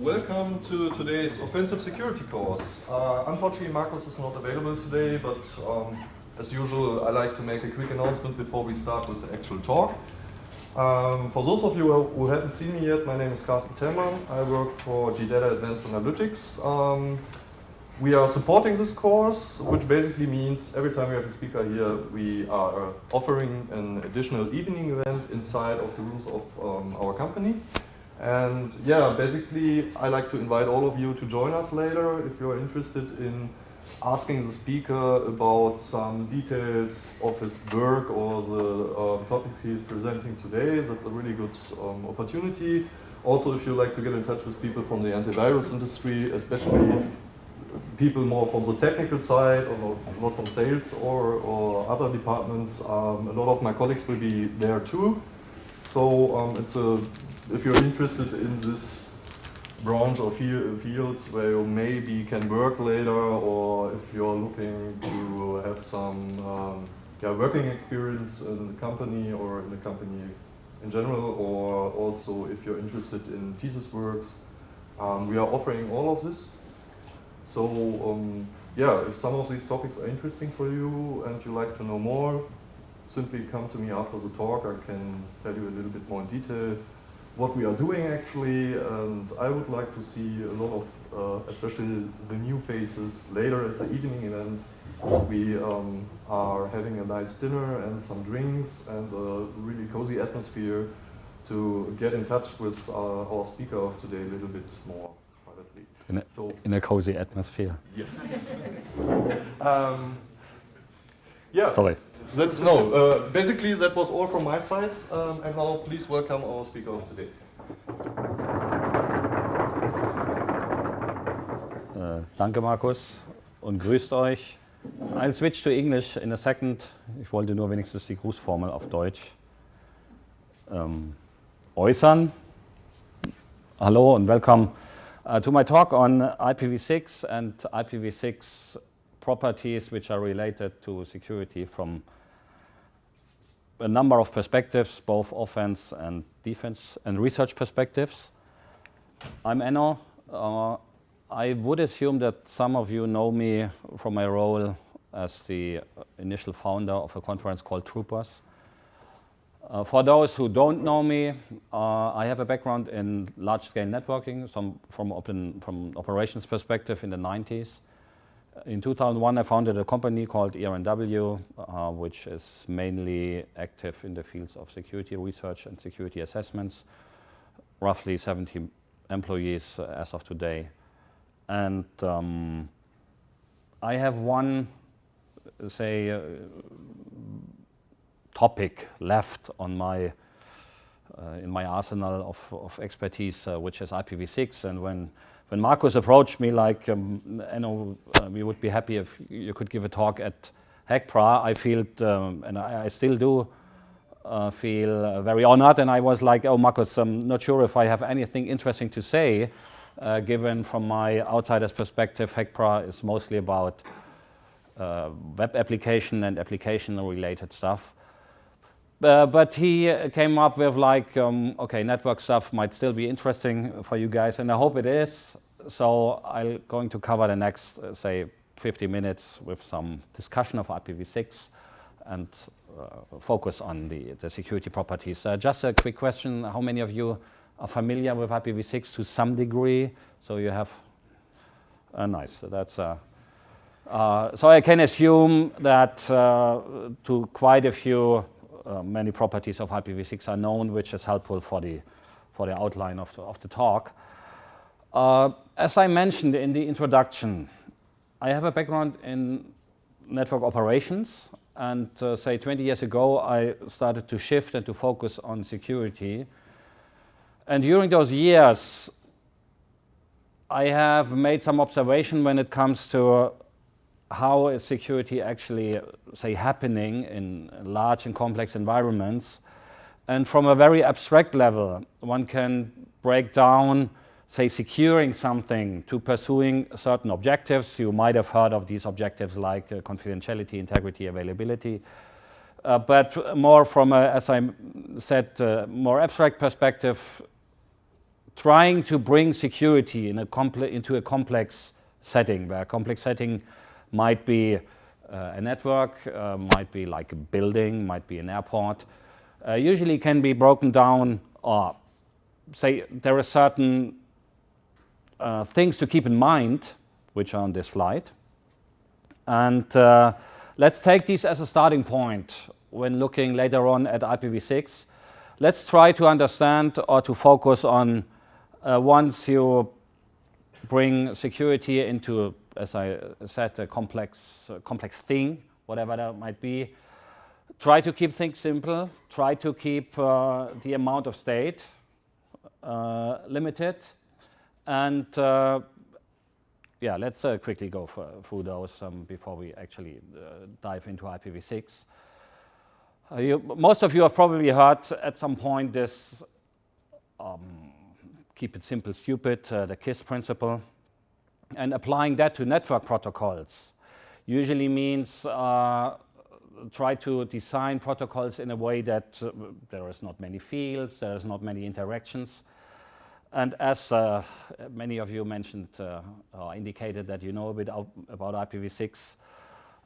Welcome to today's offensive security course. Unfortunately, Markus is not available today, but as usual, I like to make a quick announcement before we start with the actual talk. For those of you who haven't seen me yet, my name is Carsten Tellmann. I work for GData Advanced Analytics. We are supporting this course, which basically means every time we have a speaker here, we are offering an additional evening event inside of the rooms of our company. And yeah, basically, I like to invite all of you to join us later if you're interested in asking the speaker about some details of his work or the topics he is presenting today. That's a really good opportunity. Also, if you like to get in touch with people from the antivirus industry, especially people more from the technical side or not from sales or other departments, a lot of my colleagues will be there too. So if you're interested in this branch or field where you maybe can work later, or if you're looking to have some working experience in the company or in the company in general, or also if you're interested in thesis works, we are offering all of this. So if some of these topics are interesting for you and you like to know more, simply come to me after the talk. I can tell you a little bit more in detail what we are doing actually, and I would like to see a lot of, especially the new faces later at the evening event. We are having a nice dinner and some drinks and a really cozy atmosphere to get in touch with our speaker of today a little bit more privately. In a cozy atmosphere. Yes. Sorry. Basically that was all from my side, and now please welcome our speaker of today. Danke Markus und grüßt euch. I'll switch to English in a second. Ich wollte nur wenigstens die Grußformel auf Deutsch äußern. Hello and welcome to my talk on IPv6 and IPv6 properties which are related to security from a number of perspectives, both offense and defense and research perspectives. I'm Enno. I would assume that some of you know me from my role as the initial founder of a conference called Troopers. For those who don't know me, I have a background in large-scale networking, from operations perspective in the 90s. In 2001, I founded a company called ERNW, which is mainly active in the fields of security research and security assessments, roughly 70 employees as of today. And I have one, topic left on my in my arsenal of expertise, which is IPv6. And when Markus approached me like, Enno, we would be happy if you could give a talk at HackPra, I felt, and I still do feel very honored. And I was like, oh, Markus, I'm not sure if I have anything interesting to say, given from my outsider's perspective, HackPra is mostly about web application and application-related stuff. But he came up with like, okay, network stuff might still be interesting for you guys, and I hope it is. So I'm going to cover the next, 50 minutes with some discussion of IPv6 and focus on the security properties. Just a quick question, how many of you are familiar with IPv6 to some degree? So you have, nice, so that's, so I can assume that to quite a few many properties of IPv6 are known, which is helpful for the outline of the talk. As I mentioned in the introduction, I have a background in network operations, and 20 years ago I started to shift and to focus on security. And during those years, I have made some observation when it comes to how is security actually, happening in large and complex environments. And from a very abstract level, one can break down, securing something to pursuing certain objectives. You might have heard of these objectives like confidentiality, integrity, availability. But more from a, as I said, more abstract perspective, trying to bring security into a complex setting, where a complex setting might be a network, might be like a building, might be an airport, usually can be broken down, or say there are certain things to keep in mind, which are on this slide. And let's take these as a starting point when looking later on at IPv6. Let's try to understand or to focus on once you bring security into, as I said, a complex thing, whatever that might be. Try to keep things simple. Try to keep the amount of state limited. And yeah, let's quickly go through those before we actually dive into IPv6. Most of you have probably heard at some point this keep it simple, stupid, the KISS principle. And applying that to network protocols usually means try to design protocols in a way that there is not many fields, there is not many interactions. And as many of you mentioned or indicated that you know a bit about IPv6,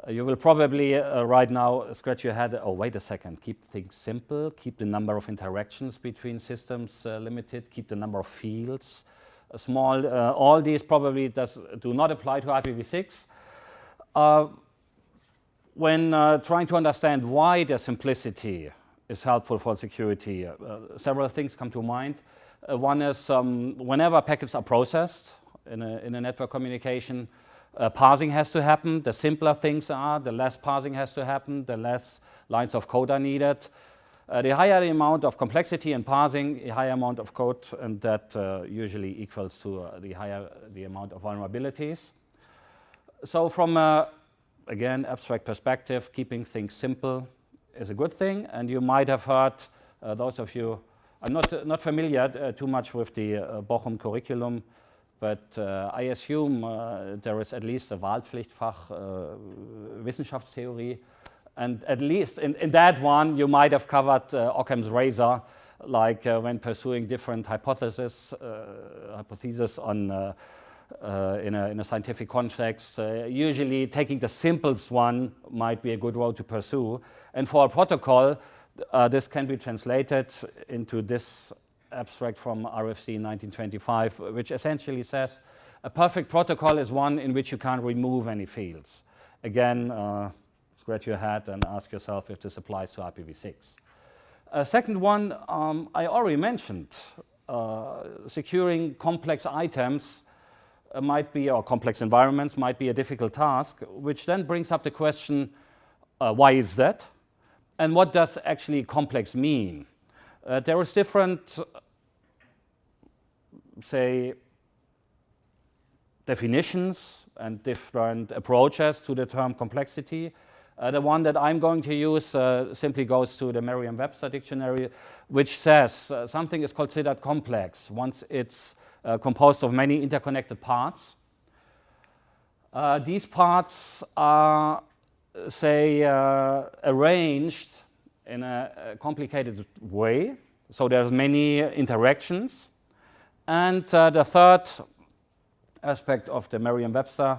you will probably right now scratch your head, oh, wait a second, keep things simple, keep the number of interactions between systems limited, keep the number of fields small. All these probably do not apply to IPv6. When trying to understand why the simplicity is helpful for security, several things come to mind. One is whenever packets are processed in a network communication, parsing has to happen. The simpler things are, the less parsing has to happen, the less lines of code are needed. The higher the amount of complexity in parsing, a higher amount of code, and that usually equals to the higher the amount of vulnerabilities. So from again, abstract perspective, keeping things simple is a good thing. And you might have heard, those of you, I'm not familiar too much with the Bochum curriculum, but I assume there is at least a Wahlpflichtfach Wissenschaftstheorie. And at least in that one, you might have covered Occam's razor, like when pursuing different hypotheses on in a scientific context. Usually taking the simplest one might be a good road to pursue. And for a protocol, this can be translated into this abstract from RFC 1925, which essentially says a perfect protocol is one in which you can't remove any fields. Again, scratch your head and ask yourself if this applies to IPv6. Second one, I already mentioned, securing complex items might be, or complex environments might be a difficult task, which then brings up the question, why is that? And what does actually complex mean? There is different, say, definitions and different approaches to the term complexity. The one that I'm going to use simply goes to the Merriam-Webster dictionary, which says something is considered complex once it's composed of many interconnected parts. These parts are, say, arranged in a complicated way, so there's many interactions. And the third aspect of the Merriam-Webster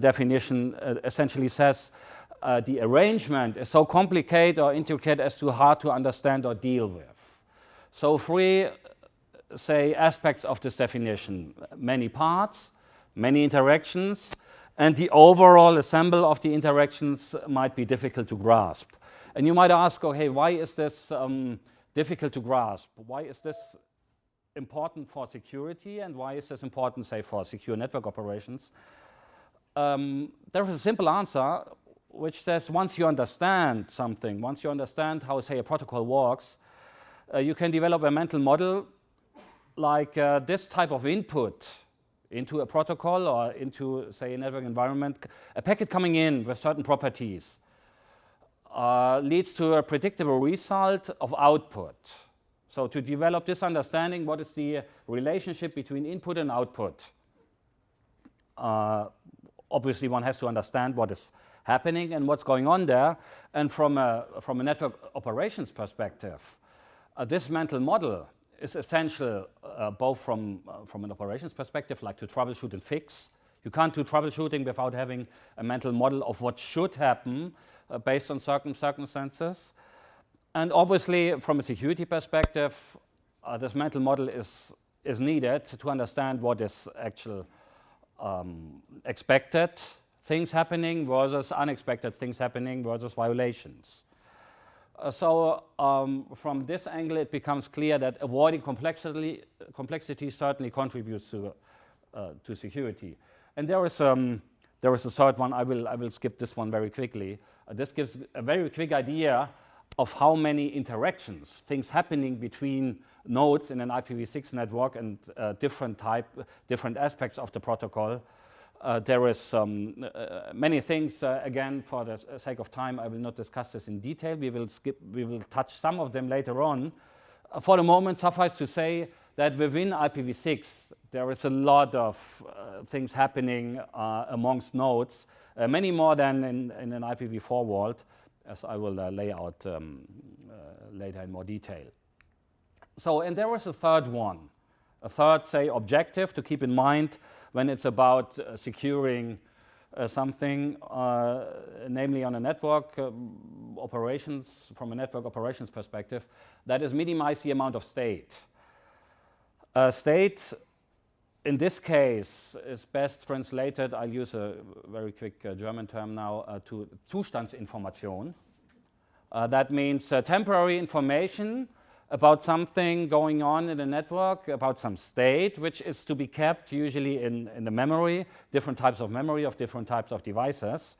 definition essentially says the arrangement is so complicated or intricate as to hard to understand or deal with. So three, say, aspects of this definition: many parts, many interactions, and the overall assemble of the interactions might be difficult to grasp. And you might ask, okay, why is this difficult to grasp? Why is this important for security, and why is this important, say, for secure network operations? There is a simple answer, which says once you understand something, once you understand how, say, a protocol works, you can develop a mental model like this type of input into a protocol or into, say, a network environment. A packet coming in with certain properties leads to a predictable result of output. So to develop this understanding, what is the relationship between input and output? Obviously, one has to understand what is happening and what's going on there. And from a network operations perspective, this mental model is essential both from an operations perspective, like to troubleshoot and fix. You can't do troubleshooting without having a mental model of what should happen based on certain circumstances. And obviously, from a security perspective, this mental model is needed to understand what is actual expected things happening versus unexpected things happening versus violations. So from this angle, it becomes clear that avoiding complexity certainly contributes to security. And there is a third one. I will skip this one very quickly. This gives a very quick idea of how many interactions, things happening between nodes in an IPv6 network and different aspects of the protocol. There is many things. Again, for the sake of time, I will not discuss this in detail. We will touch some of them later on. For the moment, suffice to say that within IPv6, there is a lot of things happening amongst nodes, many more than in an IPv4 world, as I will lay out later in more detail. So, and there was a third one, a third, say, objective to keep in mind when it's about securing something, namely on a network operations, from a network operations perspective, that is minimize the amount of state. State, in this case, is best translated, I'll use a very quick German term now, to Zustandsinformation. That means temporary information about something going on in the network, about some state, which is to be kept usually in the memory, different types of memory of different types of devices.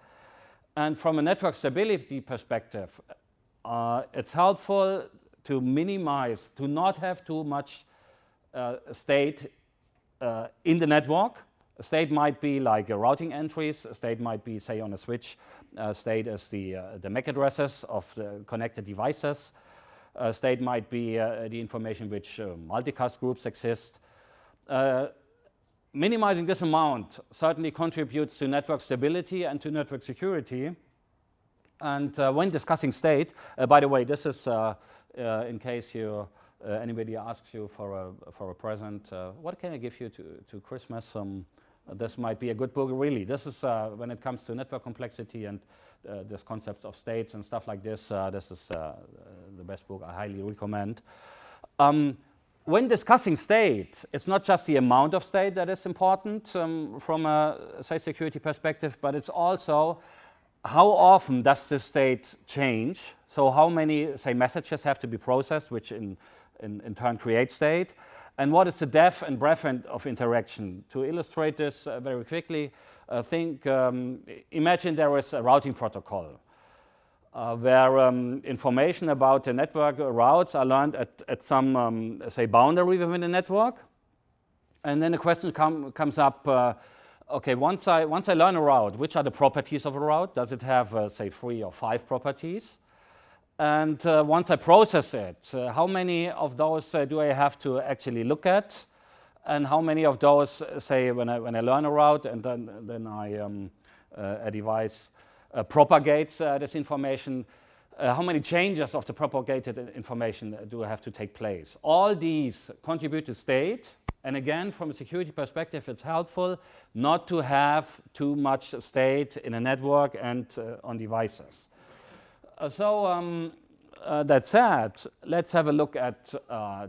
And from a network stability perspective, it's helpful to minimize, to not have too much state in the network. A state might be like routing entries, a state might be, say, on a switch, state as the MAC addresses of the connected devices. State might be the information which multicast groups exist. Minimizing this amount certainly contributes to network stability and to network security. And when discussing state, by the way, this is in case anybody asks you for a present, what can I give you to Christmas? This might be a good book, really. This is when it comes to network complexity and this concepts of states and stuff like this. This is the best book I highly recommend. When discussing state, it's not just the amount of state that is important from a, say, security perspective, but it's also how often does the state change? So how many, say, messages have to be processed, which in turn create state? And what is the depth and breadth of interaction? To illustrate this very quickly, imagine there is a routing protocol where information about the network routes are learned at some, say, boundary within the network. And then the question comes up, okay, once I learn a route, which are the properties of a route? Does it have, say, 3 or 5 properties? And once I process it, how many of those do I have to actually look at? And how many of those, say, when I learn a route and then a device propagates this information, how many changes of the propagated information do have to take place? All these contribute to state. And again, from a security perspective, it's helpful not to have too much state in a network and on devices. That said, let's have a look at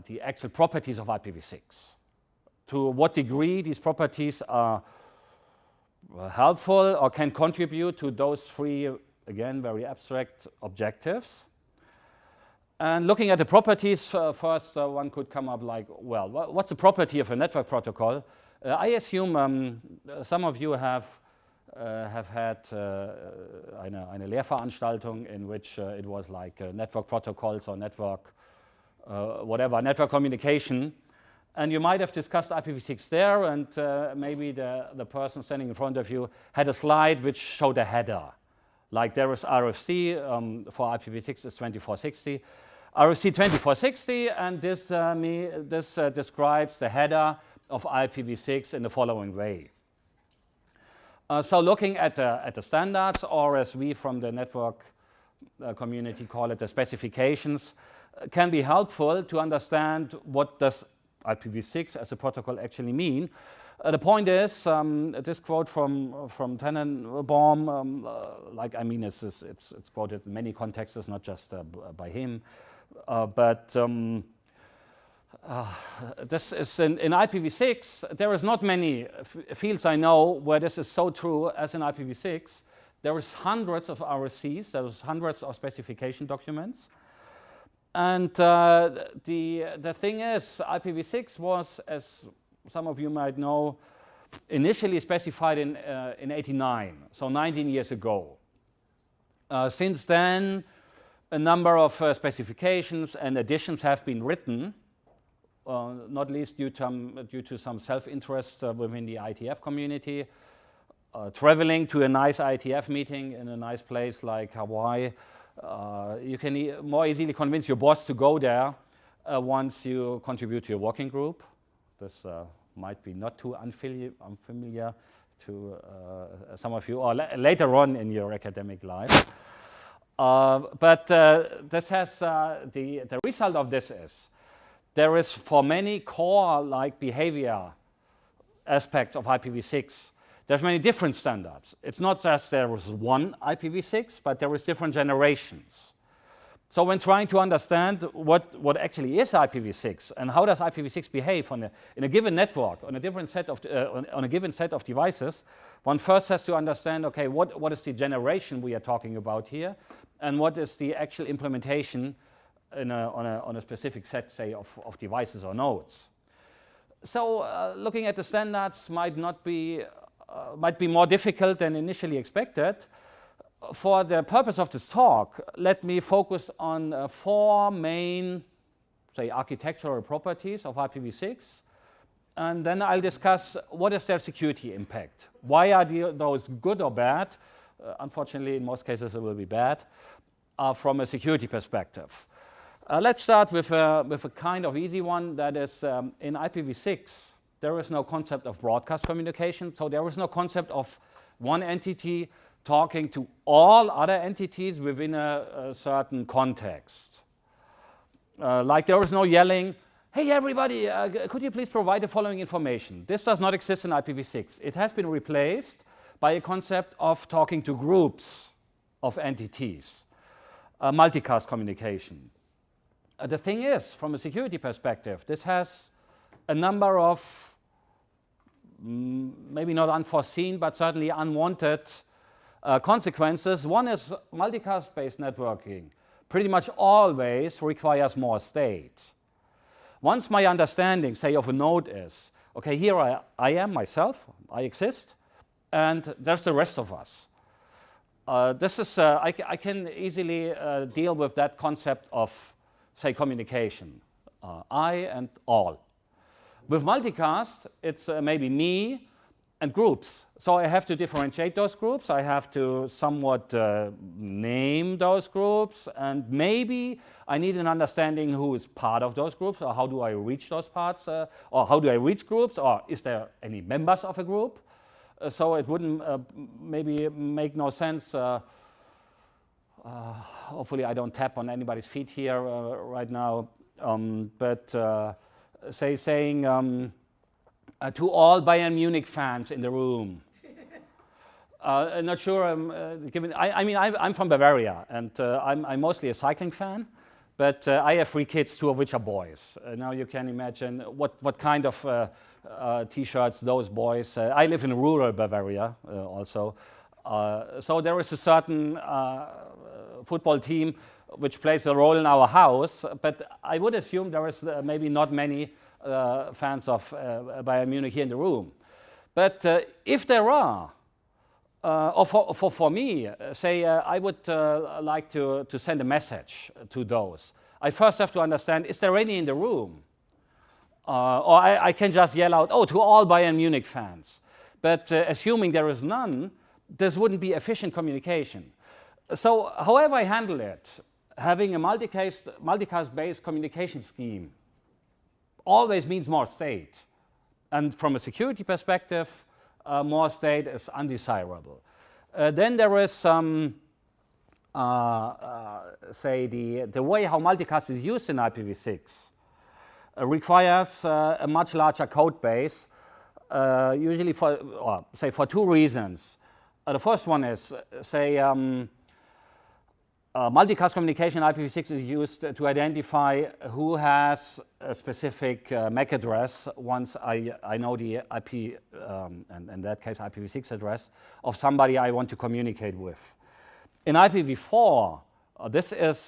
the actual properties of IPv6. To what degree these properties are helpful or can contribute to those 3, again, very abstract objectives. And looking at the properties, first one could come up like, well, what's the property of a network protocol? I assume some of you have had eine Lehrveranstaltung in which it was like network protocols or network network communication. And you might have discussed IPv6 there, and maybe the person standing in front of you had a slide which showed a header. Like there is RFC for IPv6 is 2460. RFC 2460, and this describes the header of IPv6 in the following way. So looking at the standards, or as we from the network community call it, the specifications, can be helpful to understand what does IPv6 as a protocol actually mean. The point is, this quote from Tannenbaum, it's quoted in many contexts, not just by him, but this is in IPv6. There is not many fields I know where this is so true as in IPv6. There is hundreds of RSCs, there's hundreds of specification documents. And the thing is, IPv6 was, as some of you might know, initially specified in '89, so 19 years ago. Since then, a number of specifications and additions have been written, not least due to some self-interest within the ITF community. Traveling to a nice ITF meeting in a nice place like Hawaii, you can more easily convince your boss to go there once you contribute to your working group. This might be not too unfamiliar to some of you, or later on in your academic life. But this has the result of this is there is, for many core-like behavior aspects of IPv6, there's many different standards. It's not just there is one IPv6, but there is different generations. So when trying to understand what actually is IPv6 and how does IPv6 behave in a given network, on a different set of on a given set of devices, one first has to understand, okay, what is the generation we are talking about here, and what is the actual implementation on a specific set, say, of devices or nodes. So looking at the standards might be more difficult than initially expected. For the purpose of this talk, let me focus on 4 main, say, architectural properties of IPv6, and then I'll discuss what is their security impact. Why are those good or bad? Unfortunately, in most cases, it will be bad from a security perspective. Let's start with a kind of easy one. That is, in IPv6, there is no concept of broadcast communication, so there is no concept of one entity talking to all other entities within a certain context. Like there is no yelling, hey everybody, could you please provide the following information? This does not exist in IPv6. It has been replaced by a concept of talking to groups of entities, multicast communication. The thing is, from a security perspective, this has a number of maybe not unforeseen, but certainly unwanted consequences. One is multicast-based networking pretty much always requires more state. Once my understanding, say, of a node is, okay, here I am myself, I exist, and there's the rest of us. This is, I can easily deal with that concept of, say, communication, I and all. With multicast, it's maybe me and groups. So I have to differentiate those groups. I have to somewhat name those groups. And maybe I need an understanding who is part of those groups, or how do I reach those parts, or how do I reach groups, or is there any members of a group? So it wouldn't maybe make no sense. Hopefully I don't tap on anybody's feet here right now. Saying to all Bayern Munich fans in the room. Not sure. I'm from Bavaria, and I'm mostly a cycling fan. But I have 3 kids, 2 of which are boys. Now you can imagine what kind of T-shirts those boys. I live in rural Bavaria also. So there is a certain football team which plays a role in our house, but I would assume there is maybe not many fans of Bayern Munich here in the room. But if there are, or for me, say I would like to send a message to those, I first have to understand, is there any in the room? Or I can just yell out, oh, to all Bayern Munich fans. But assuming there is none, this wouldn't be efficient communication. So however I handle it, having a multicast-based communication scheme always means more state. And from a security perspective, more state is undesirable. Then there is say the way how multicast is used in IPv6 requires a much larger code base, usually for two reasons. The first one is, multicast communication in IPv6 is used to identify who has a specific MAC address once I know the IP, and in that case IPv6 address, of somebody I want to communicate with. In IPv4, this is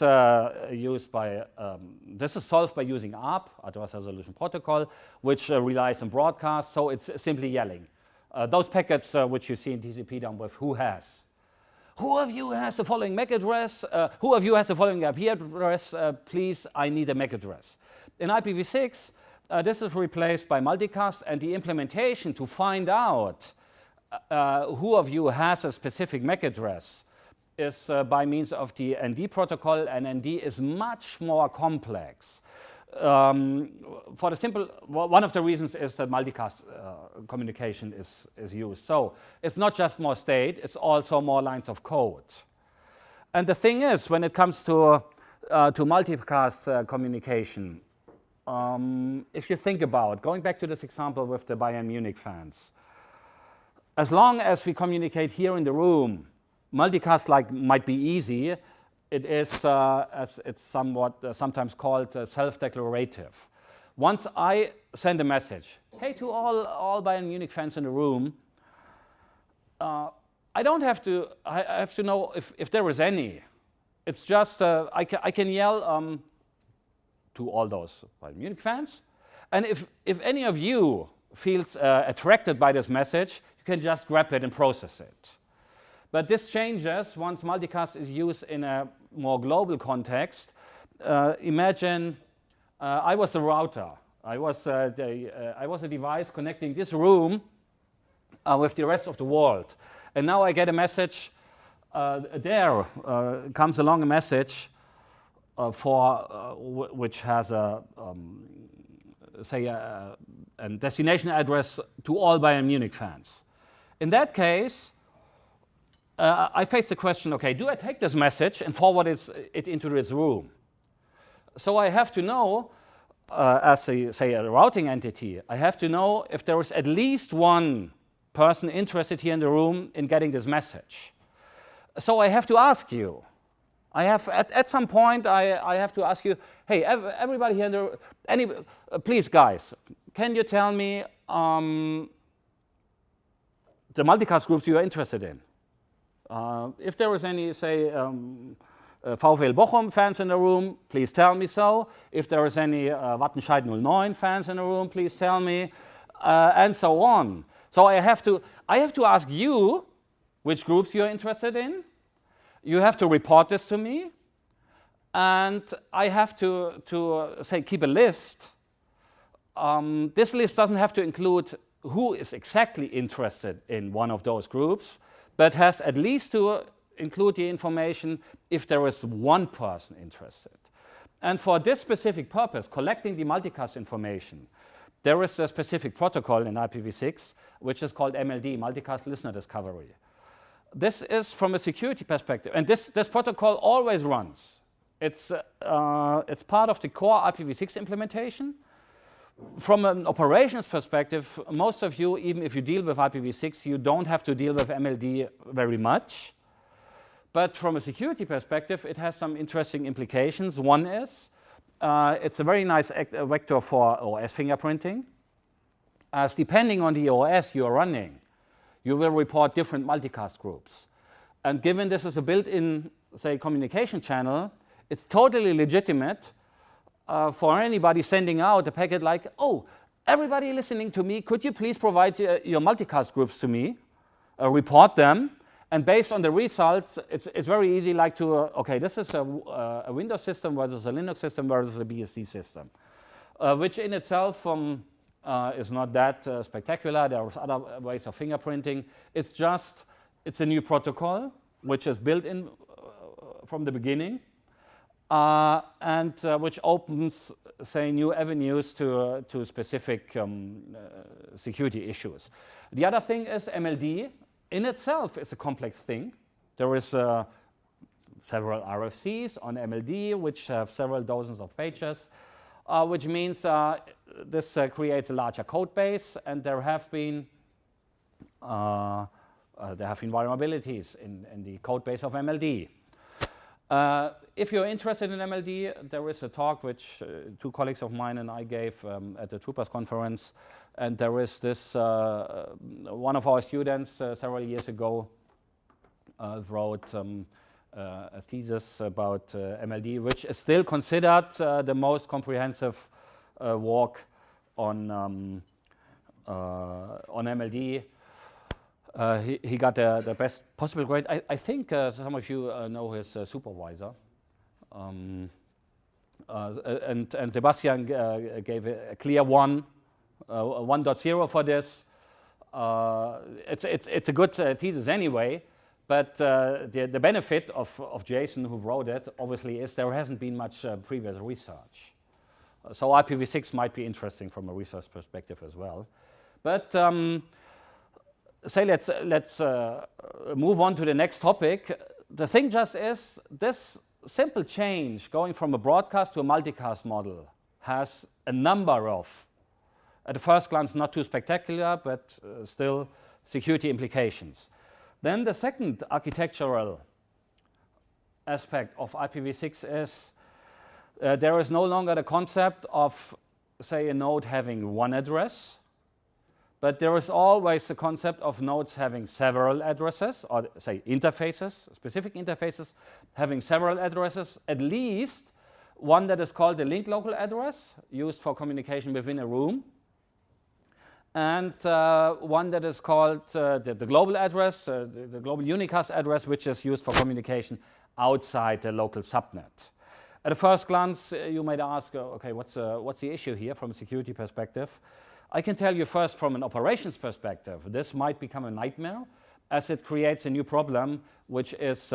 solved by using ARP, Address Resolution Protocol, which relies on broadcast, so it's simply yelling. Those packets which you see in TCP down with who has. Who of you has the following MAC address? Who of you has the following IP address? Please, I need a MAC address. In IPv6, this is replaced by multicast, and the implementation to find out who of you has a specific MAC address is by means of the ND protocol, and ND is much more complex. For the simple, one of the reasons is that multicast communication is used. So it's not just more state, it's also more lines of code. And the thing is, when it comes to multicast communication, if you think about, going back to this example with the Bayern Munich fans, as long as we communicate here in the room, multicast might be easy. It is, as it's somewhat sometimes called, self-declarative. Once I send a message, hey, to all Bayern Munich fans in the room, I don't have to, I have to know if there is any. It's just, I can yell to all those Bayern Munich fans, and if any of you feels attracted by this message, you can just grab it and process it. But this changes once multicast is used in a more global context. Imagine I was the router. I was a device connecting this room with the rest of the world. And now I get a message. There comes along a message which has a destination address to all Bayern Munich fans. In that case, I face the question, okay, do I take this message and forward it into this room? So I have to know, as a routing entity, I have to know if there is at least one person interested here in the room in getting this message. So I have to ask you. At some point, I have to ask you, hey, everybody here in the room, please, guys, can you tell me the multicast groups you are interested in? If there is any, VfL Bochum fans in the room, please tell me so. If there is any Wattenscheid 09 fans in the room, please tell me, and so on. So I have to ask you which groups you are interested in. You have to report this to me, and I have to keep a list. This list doesn't have to include who is exactly interested in one of those groups, but has at least to include the information if there is one person interested. And for this specific purpose, collecting the multicast information, there is a specific protocol in IPv6 which is called MLD, Multicast Listener Discovery. This is from a security perspective, and this protocol always runs. It's part of the core IPv6 implementation. From an operations perspective, most of you, even if you deal with IPv6, you don't have to deal with MLD very much. But from a security perspective, it has some interesting implications. One is, it's a very nice vector for OS fingerprinting, as depending on the OS you are running, you will report different multicast groups. And given this is a built-in, communication channel, it's totally legitimate for anybody sending out a packet like, oh, everybody listening to me, could you please provide your multicast groups to me, report them, and based on the results, it's very easy okay, this is a Windows system versus a Linux system versus a BSD system, which in itself is not that spectacular. There are other ways of fingerprinting. It's a new protocol, which is built in from the beginning, and which opens, new avenues to specific security issues. The other thing is MLD in itself is a complex thing. There is several RFCs on MLD, which have several dozens of pages, which means this creates a larger code base, and there have been vulnerabilities in the code base of MLD. If you're interested in MLD, there is a talk which two colleagues of mine and I gave at the Troopers conference, and there is this, one of our students several years ago wrote a thesis about MLD, which is still considered the most comprehensive work on MLD. He got the best possible grade. I think some of you know his supervisor. And Sebastian gave a clear 1.0 for this. It's a good thesis anyway, but the benefit of Jason, who wrote it, obviously is there hasn't been much previous research. So IPv6 might be interesting from a research perspective as well. But say let's move on to the next topic. The thing just is this simple change going from a broadcast to a multicast model has a number of, at the first glance, not too spectacular, but still security implications. Then the second architectural aspect of IPv6 is there is no longer the concept of, say, a node having one address, but there is always the concept of nodes having several addresses, or say interfaces, specific interfaces having several addresses, at least one that is called the link local address, used for communication within a room, and one that is called the global address, the global unicast address, which is used for communication outside the local subnet. At a first glance, you might ask, okay, what's the issue here from a security perspective? I can tell you first from an operations perspective, this might become a nightmare as it creates a new problem, which is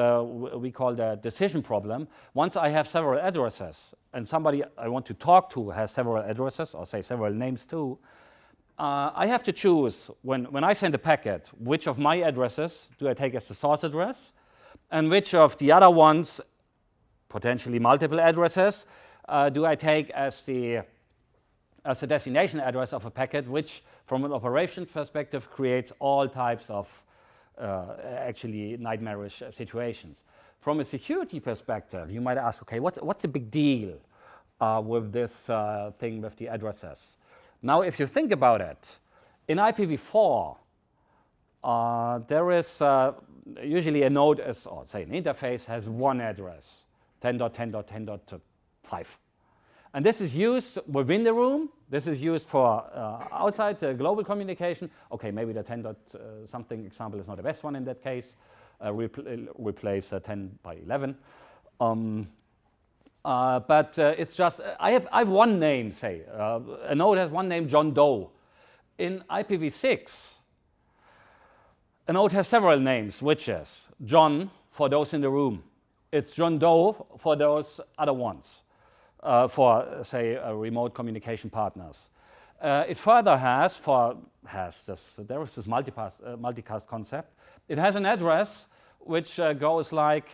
we call the decision problem. Once I have several addresses and somebody I want to talk to has several addresses, or say several names too, I have to choose when I send a packet, which of my addresses do I take as the source address, and which of the other ones, potentially multiple addresses, do I take as the destination address of a packet, which from an operations perspective creates all types of actually nightmarish situations. From a security perspective, you might ask, okay, what's the big deal with this thing with the addresses? Now, if you think about it, in IPv4, there is usually a node, or say an interface, has one address, 10.10.10.5. And this is used within the room. This is used for outside global communication. Okay, maybe the 10. Something example is not the best one in that case. Replace 10 by 11. But it's just, I have one name, say. A node has one name, John Doe. In IPv6, a node has several names, which is John for those in the room. It's John Doe for those other ones. For, say, remote communication partners. It further there is this multicast concept. It has an address which goes like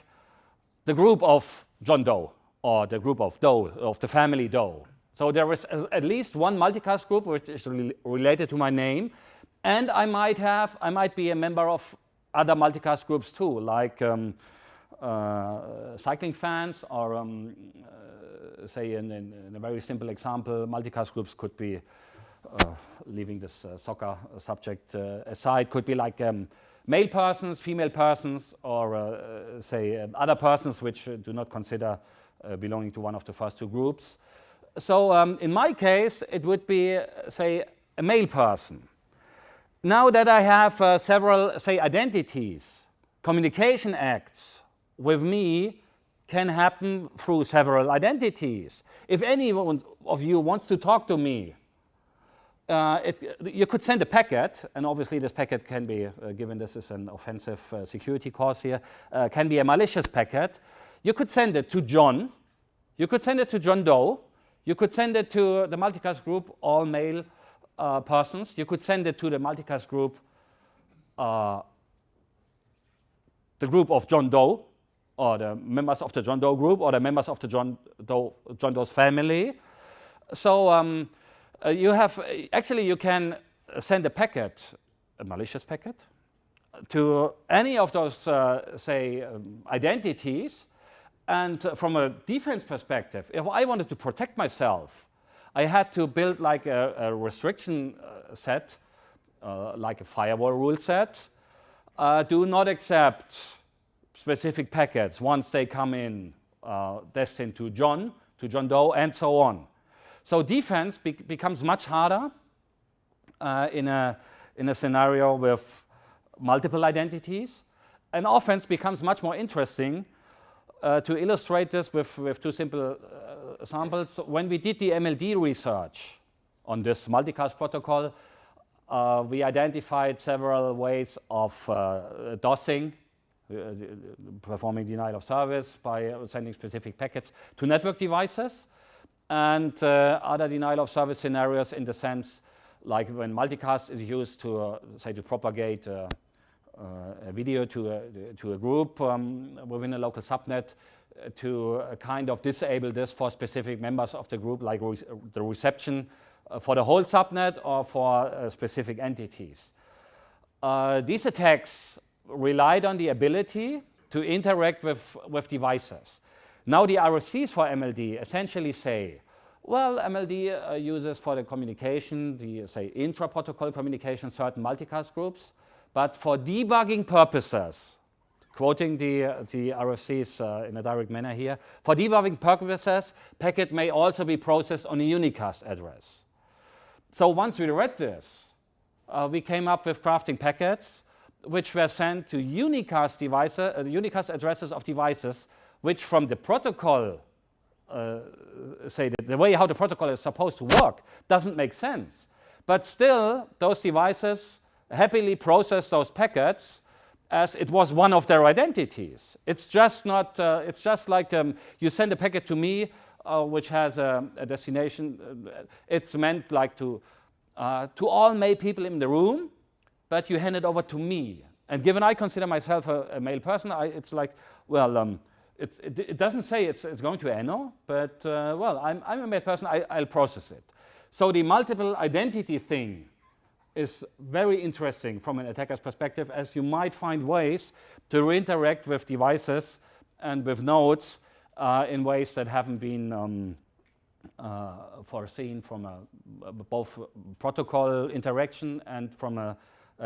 the group of John Doe, or the group of Doe, of the family Doe. So there is at least one multicast group which is related to my name, and I might be a member of other multicast groups too, like cycling fans, or say in a very simple example, multicast groups could be, leaving this soccer subject aside, could be like male persons, female persons, or say other persons which do not consider belonging to one of the first two groups. So in my case, it would be, say, a male person. Now that I have several, say, identities, communication acts with me can happen through several identities. If any of you wants to talk to me, you could send a packet, and obviously this packet can be, given this is an offensive security course here, can be a malicious packet. You could send it to John, you could send it to John Doe, you could send it to the multicast group, all male persons, you could send it to the multicast group, the group of John Doe, or the members of the John Doe group, or the members of the John Doe's family. So you can send a packet, a malicious packet, to any of those, identities. And from a defense perspective, if I wanted to protect myself, I had to build like a restriction set, like a firewall rule set. Do not accept specific packets once they come in, destined to John Doe, and so on. So defense becomes much harder in a scenario with multiple identities, and offense becomes much more interesting. To illustrate this with two simple samples, when we did the MLD research on this multicast protocol, we identified several ways of DOSing, performing denial of service by sending specific packets to network devices, and other denial of service scenarios in the sense like when multicast is used to, to propagate a video to a group within a local subnet, to kind of disable this for specific members of the group, like the reception for the whole subnet or for specific entities. These attacks relied on the ability to interact with devices. Now the RFCs for MLD essentially say, well, MLD uses for the communication, the intra-protocol communication, certain multicast groups, but for debugging purposes, quoting the RFCs in a direct manner here, for debugging purposes, packet may also be processed on a unicast address. So once we read this, we came up with crafting packets which were sent to unicast devices, unicast addresses of devices, which from the protocol, the way how the protocol is supposed to work doesn't make sense. But still, those devices happily process those packets as it was one of their identities. It's just not. It's just like you send a packet to me, which has a destination. It's meant like to all male people in the room, but you hand it over to me. And given I consider myself a male person, it's like, well, it doesn't say it's going to Enno, but well, I'm a male person. I'll process it. So the multiple identity thing is very interesting from an attacker's perspective, as you might find ways to interact with devices and with nodes in ways that haven't been foreseen from both protocol interaction and from a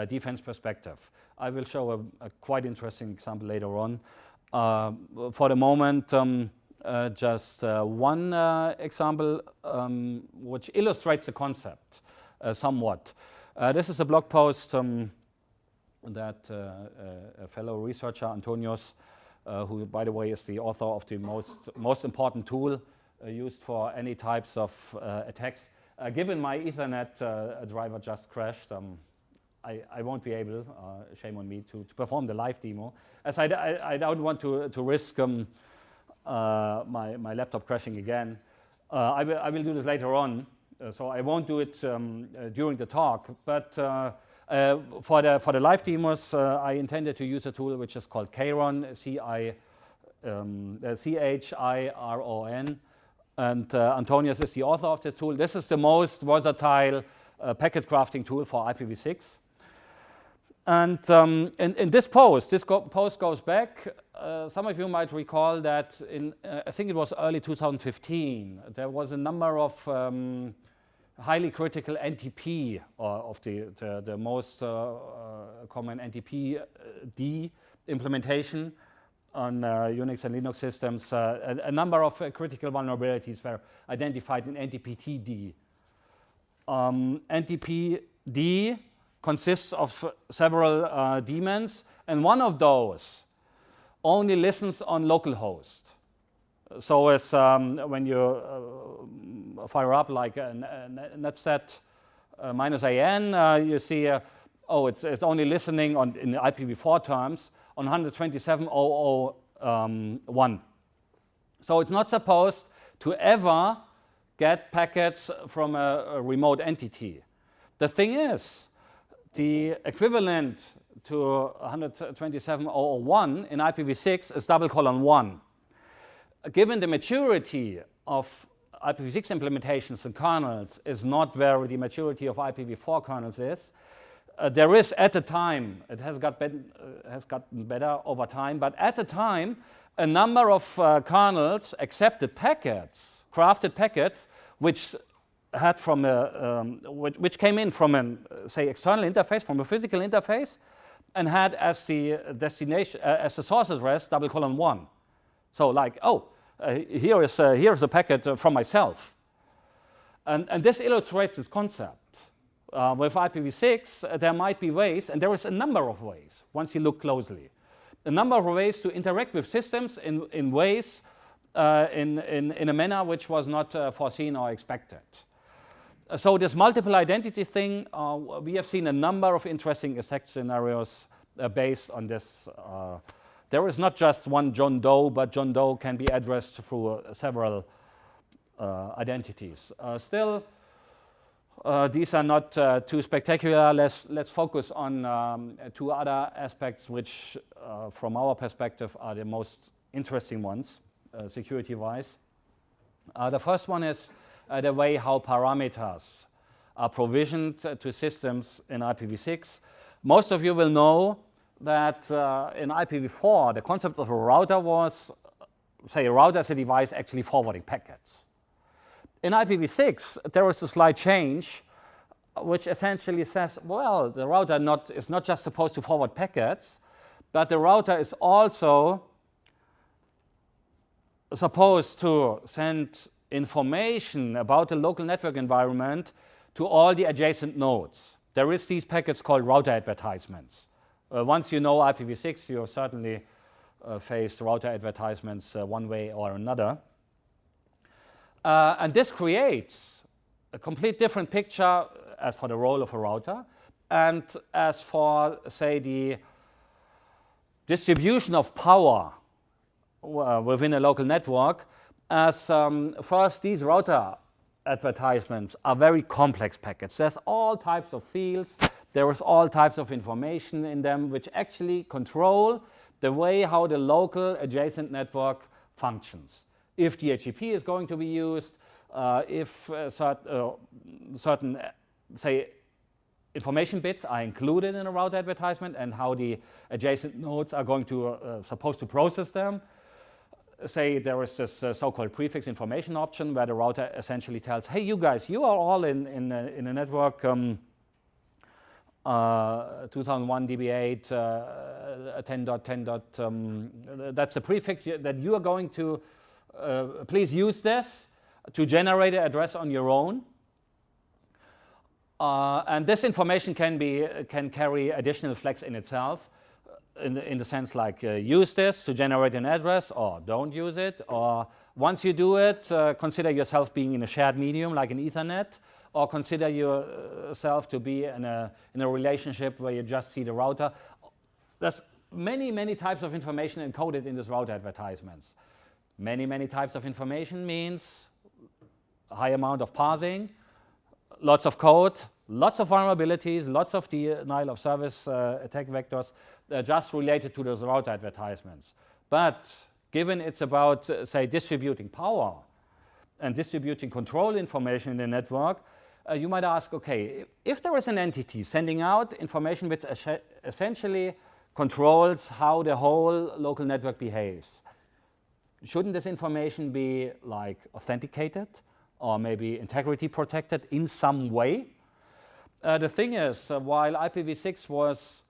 defense perspective. I will show a quite interesting example later on. For the moment, just one example which illustrates the concept somewhat. This is a blog post that a fellow researcher, Antonius, who, by the way, is the author of the most important tool used for any types of attacks. Given my Ethernet driver just crashed, I won't be able, shame on me, to perform the live demo, as I don't want to risk my laptop crashing again. I will do this later on. So I won't do it during the talk, but for the live demos, I intended to use a tool which is called Chiron, C-H-I-R-O-N, and Antonius is the author of this tool. This is the most versatile packet crafting tool for IPv6. And in this post, post goes back. Some of you might recall that in, I think it was early 2015, there was a number of highly critical NTP, of the most common NTP-D implementation on Unix and Linux systems. A number of critical vulnerabilities were identified in NTP-TD. NTP-D consists of several daemons, and one of those only listens on localhost. So as when you fire up like a netset -an, you see, oh, it's only listening on in IPv4 terms on 127.0.0.1. So it's not supposed to ever get packets from a remote entity. The thing is, the equivalent to 127.0.0.1 in IPv6 is :1. Given the maturity of IPv6 implementations and kernels is not where the maturity of IPv4 kernels is, there is at the time, it has gotten better over time, but at the time, a number of kernels accepted packets, crafted packets, which had from which came in from an say external interface, from a physical interface, and had as the destination as the source address :1. So like, oh, here's a packet from myself, and this illustrates this concept. With IPv6, there might be ways, and there is a number of ways. Once you look closely, a number of ways to interact with systems in ways in a manner which was not foreseen or expected. So this multiple identity thing, we have seen a number of interesting attack scenarios based on this. There is not just one John Doe, but John Doe can be addressed through several identities. Still, these are not too spectacular. Let's focus on two other aspects which, from our perspective, are the most interesting ones, security-wise. The first one is the way how parameters are provisioned to systems in IPv6. Most of you will know that in IPv4, the concept of a router was, say, a router is a device actually forwarding packets. In IPv6, there is a slight change, which essentially says, well, the router is not just supposed to forward packets, but the router is also supposed to send information about the local network environment to all the adjacent nodes. There is these packets called router advertisements. Once you know IPv6, you certainly faced router advertisements one way or another. And this creates a complete different picture as for the role of a router and as for, say, the distribution of power within a local network. As first, these router advertisements are very complex packets. There's all types of fields. There is all types of information in them which actually control the way how the local adjacent network functions. If DHCP is going to be used, if certain, say, information bits are included in a router advertisement and how the adjacent nodes are going to supposed to process them. Say there is this so-called prefix information option where the router essentially tells, hey, you guys, you are all in a network 2001 DB8 10.10. That's the prefix that you are going to please use this to generate an address on your own. And this information can carry additional flags in itself, in the sense like use this to generate an address, or don't use it, or once you do it, consider yourself being in a shared medium like an Ethernet, or consider yourself to be in a relationship where you just see the router. There's many types of information encoded in these router advertisements. Many types of information means a high amount of parsing, lots of code, lots of vulnerabilities, lots of denial of service attack vectors just related to those router advertisements. But given it's about, say, distributing power and distributing control information in the network, you might ask, okay, if there is an entity sending out information which essentially controls how the whole local network behaves, shouldn't this information be like authenticated or maybe integrity protected in some way? The thing is, while IPv6 was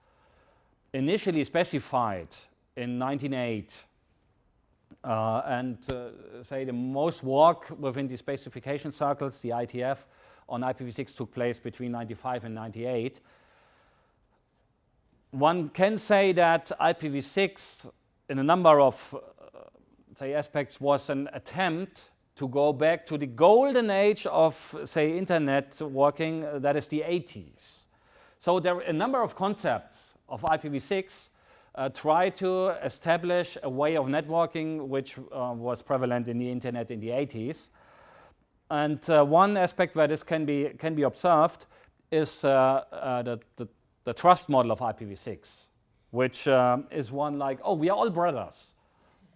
initially specified in 1908, and say the most work within the specification circles, the ITF, on IPv6 took place between 95 and 98, one can say that IPv6 in a number of say aspects was an attempt to go back to the golden age of, say, internet working, that is the 80s. So there are a number of concepts of IPv6 try to establish a way of networking which was prevalent in the internet in the 80s. And one aspect where this can be observed is the the trust model of IPv6, which is one like, oh, we are all brothers.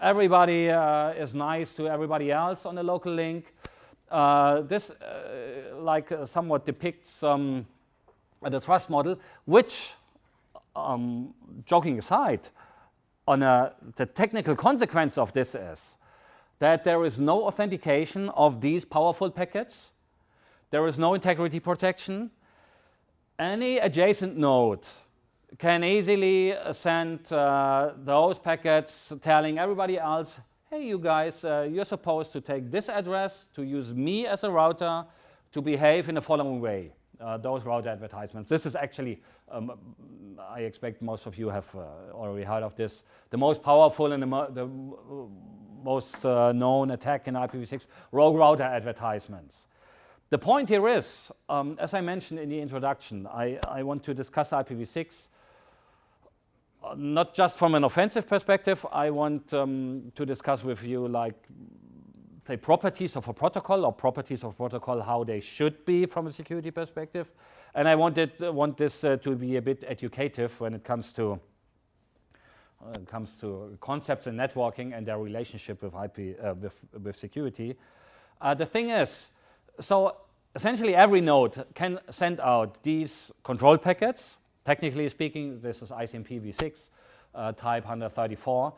Everybody is nice to everybody else on the local link. This somewhat depicts the trust model, which, joking aside, the technical consequence of this is that there is no authentication of these powerful packets. There is no integrity protection. Any adjacent node can easily send those packets telling everybody else, hey, you guys, you're supposed to take this address, to use me as a router, to behave in the following way. Those router advertisements. This is actually, I expect most of you have already heard of this, the most powerful and the most known attack in IPv6, rogue router advertisements. The point here is, as I mentioned in the introduction, I want to discuss IPv6 not just from an offensive perspective. I want to discuss with you, like, say, properties of a protocol, or properties of protocol, how they should be from a security perspective. And I want this to be a bit educative when it comes to concepts in networking and their relationship with with security. The thing is, so essentially every node can send out these control packets. Technically speaking, this is ICMP-v6 type 134.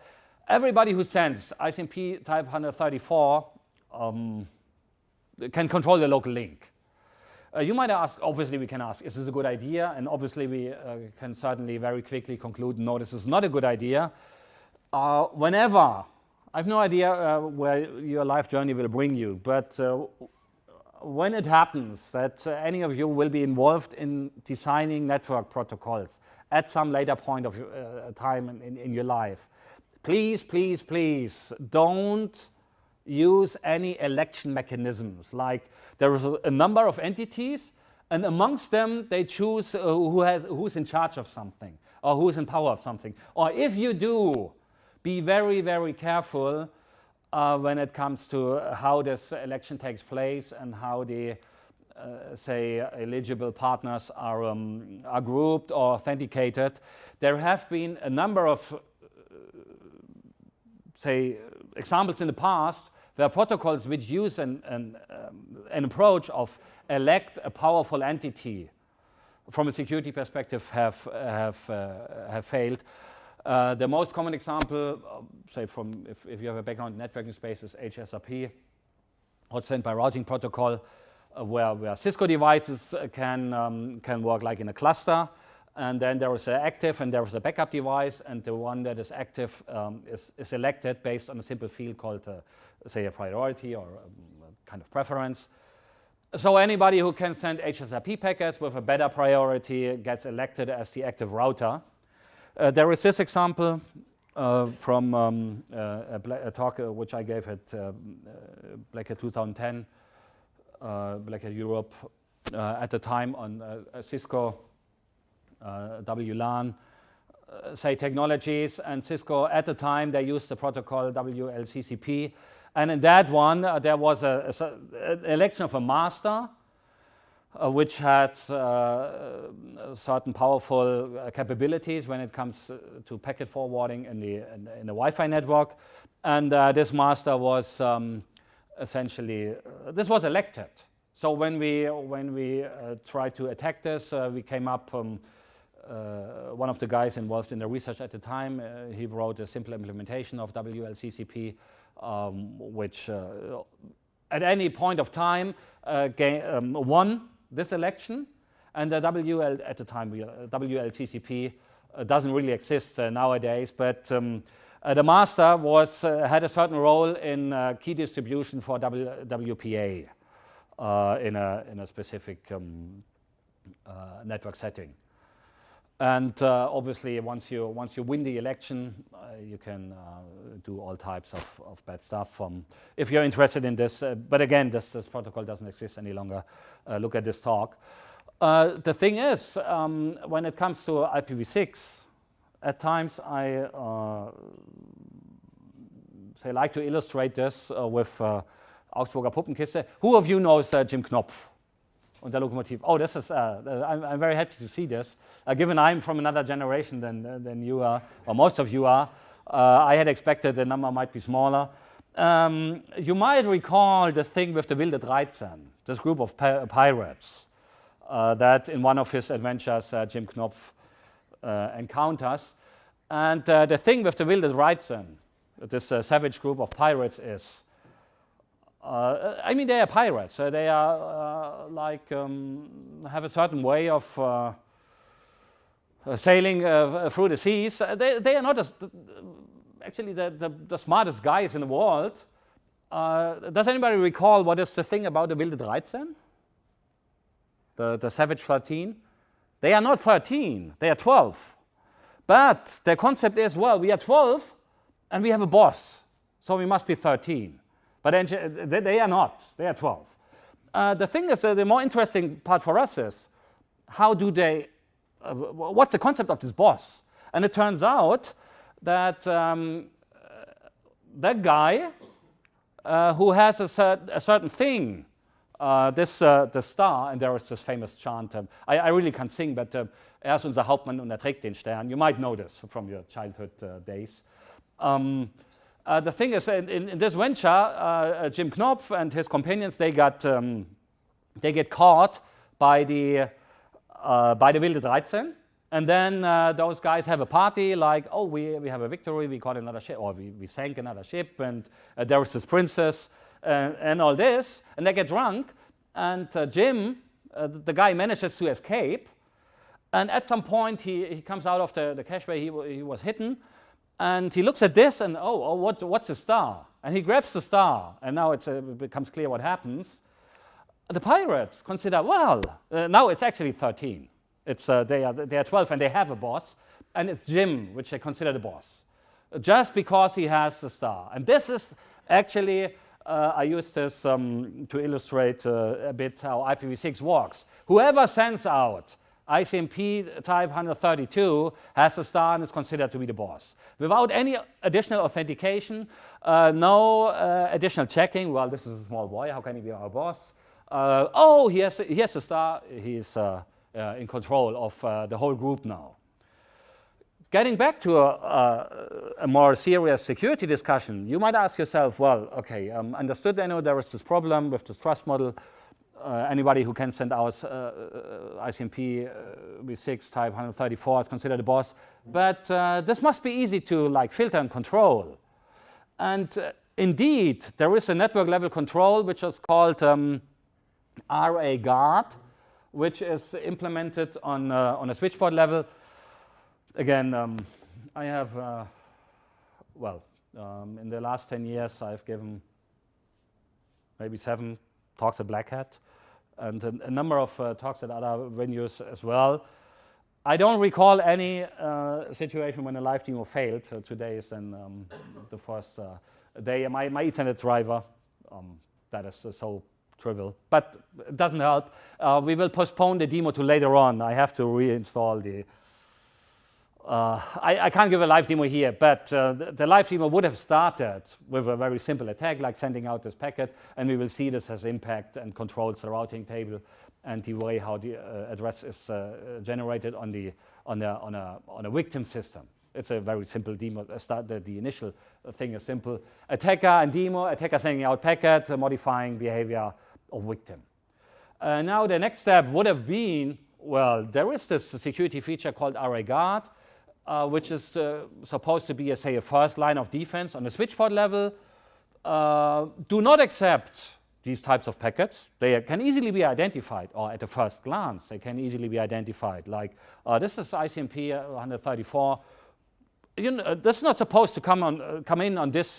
Everybody who sends ICMP type 134 can control the local link. You might ask, obviously we can ask, is this a good idea? And obviously we can certainly very quickly conclude, no, this is not a good idea. Whenever, I have no idea where your life journey will bring you, but when it happens that any of you will be involved in designing network protocols at some later point of time in your life, please, please, please don't use any election mechanisms. Like, there is a number of entities, and amongst them they choose who's in charge of something, or who's in power of something. Or if you do, be very, very careful when it comes to how this election takes place and how the say eligible partners are grouped or authenticated. There have been a number of say examples in the past where protocols which use an approach of elect a powerful entity from a security perspective have failed. The most common example, say from if you have a background in networking space, is HSRP, hot send by routing protocol, where Cisco devices can work like in a cluster, and then there is an active and there is a backup device, and the one that is active is selected based on a simple field called, say, a priority or a kind of preference. So anybody who can send HSRP packets with a better priority gets elected as the active router. There is this example from a talk which I gave at Black Hat 2010, Black Hat Europe, at the time on Cisco WLAN, say, technologies. And Cisco, at the time, they used the protocol WLCCP. And in that one, there was an election of a master, which had certain powerful capabilities when it comes to packet forwarding in the Wi-Fi network. And this master was essentially, this was elected. So when we tried to attack this, we came up, one of the guys involved in the research at the time, he wrote a simple implementation of WLCCP, which at any point of time won this election. And the at the time, WLCCP doesn't really exist nowadays, but the master had a certain role in key distribution for WPA in a specific network setting. And obviously, once you win the election, you can do all types of bad stuff. If you're interested in this, but again, this protocol doesn't exist any longer. Look at this talk. The thing is, when it comes to IPv6, at times I like to illustrate this with Augsburger Puppenkiste. Who of you knows Jim Knopf? und der Lokomotive. Oh, this is, I'm very happy to see this. Given I'm from another generation than you are, or most of you are, I had expected the number might be smaller. You might recall the thing with the Wilde 13, this group of pirates that in one of his adventures Jim Knopf encounters. And the thing with the Wilde 13, this savage group of pirates is, I mean, they are pirates. They are have a certain way of sailing through the seas. They are not actually the smartest guys in the world. Does anybody recall what is the thing about the Wilde 13? The Savage 13? They are not 13, they are 12. But the concept is, well, we are 12 and we have a boss, so we must be 13. But they are not, they are 12. The thing is, the more interesting part for us is, how do they, what's the concept of this boss? And it turns out that that guy who has a certain thing, the star, and there is this famous chant, I really can't sing, but ist unser Hauptmann und trägt den Stern. You might know this from your childhood days. The thing is, in this venture, Jim Knopf and his companions, they get caught by the Wilde 13, and then those guys have a party like, oh, we have a victory, we caught another ship, or we sank another ship, and there was this princess, and all this, and they get drunk, and Jim, the guy, manages to escape, and at some point he comes out of the cache where he was hidden, and he looks at this, and oh, what's the star? And he grabs the star, and now it becomes clear what happens. The pirates consider, well, now it's actually 13. It's they are 12 and they have a boss, and it's Jim which they consider the boss, just because he has the star. And this is actually, I use this to illustrate a bit how IPv6 works. Whoever sends out ICMP type 132 has the star and is considered to be the boss. Without any additional authentication, no additional checking. Well, this is a small boy, how can he be our boss? Oh, he has the star, he's in control of the whole group now. Getting back to a more serious security discussion, you might ask yourself, well, okay, understood, Enno, there is this problem with this trust model. Anybody who can send out ICMP v6 type 134 is considered a boss. But this must be easy to filter and control. And indeed, there is a network level control which is called RA guard, which is implemented on a switchboard level. Again, I have, in the last 10 years, I've given maybe 7 talks at Black Hat, and a number of talks at other venues as well. I don't recall any situation when a live demo failed. Today is then the first day. My Ethernet driver, that is so trivial, but it doesn't help. We will postpone the demo to later on. I have to reinstall the I can't give a live demo here, but the live demo would have started with a very simple attack, like sending out this packet, and we will see this has impact and controls the routing table and the way how the address is generated on a victim system. It's a very simple demo. The initial thing is simple. Attacker and demo, attacker sending out packet, modifying behavior of victim. Now the next step would have been, well, there is this security feature called RA guard, which is supposed to be, say, a first line of defense on the switchboard level. Do not accept these types of packets. They can easily be identified, or at a first glance, they can easily be identified. Like, this is ICMP 134. You know, this is not supposed to come in on this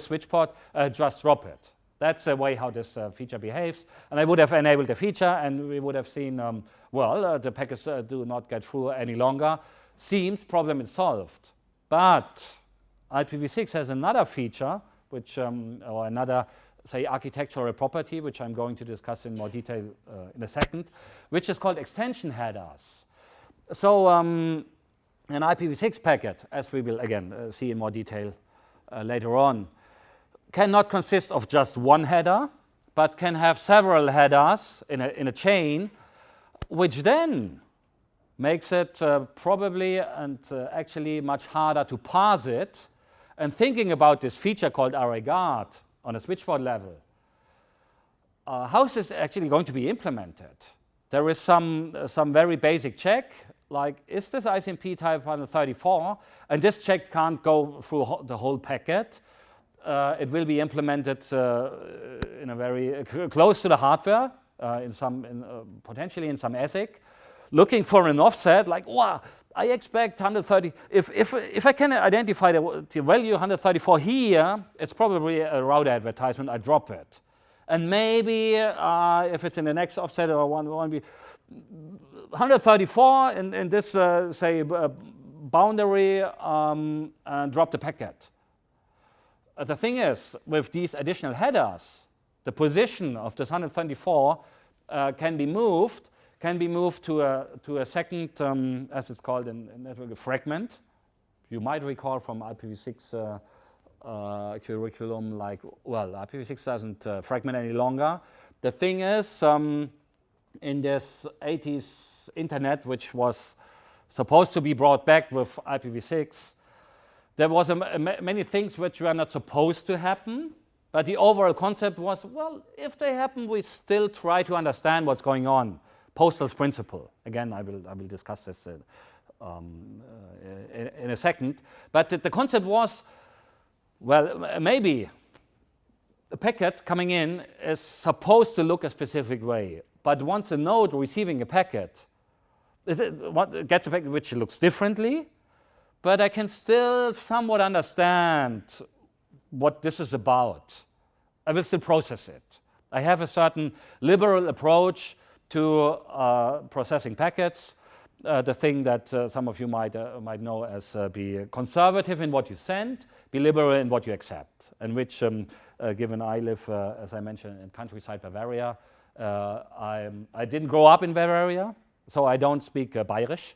switchboard. Just drop it. That's the way how this feature behaves. And I would have enabled the feature, and we would have seen, the packets do not get through any longer. Seems problem is solved. But IPv6 has another feature, which, or another, say, architectural property, which I'm going to discuss in more detail in a second, which is called extension headers. So an IPv6 packet, as we will again see in more detail later on, cannot consist of just one header, but can have several headers in a chain, which then makes it probably and actually much harder to parse it. And thinking about this feature called array guard on a switchboard level, how is this actually going to be implemented? There is some very basic check, like is this ICMP type 134? And this check can't go through the whole packet. It will be implemented in a very close to the hardware, potentially in some ASIC, looking for an offset like, wow, I expect 130. If I can identify the value 134 here, it's probably a router advertisement. I drop it, and maybe if it's in the next offset or one be 134 in this say boundary and drop the packet. The thing is, with these additional headers, the position of this 124 can be moved to a second, as it's called in network, a fragment. You might recall from IPv6 curriculum, like, well, IPv6 doesn't fragment any longer. The thing is, in this 80s internet, which was supposed to be brought back with IPv6, there was many things which were not supposed to happen, but the overall concept was, well, if they happen, we still try to understand what's going on. Postal's principle. Again, I will discuss this in a second. But the concept was, well, maybe a packet coming in is supposed to look a specific way, but once a node receiving a packet gets a packet which looks differently, but I can still somewhat understand what this is about. I will still process it. I have a certain liberal approach to processing packets, the thing that some of you might know as be conservative in what you send, be liberal in what you accept, and which, given I live, as I mentioned, in countryside Bavaria, I didn't grow up in Bavaria, so I don't speak Bayerisch.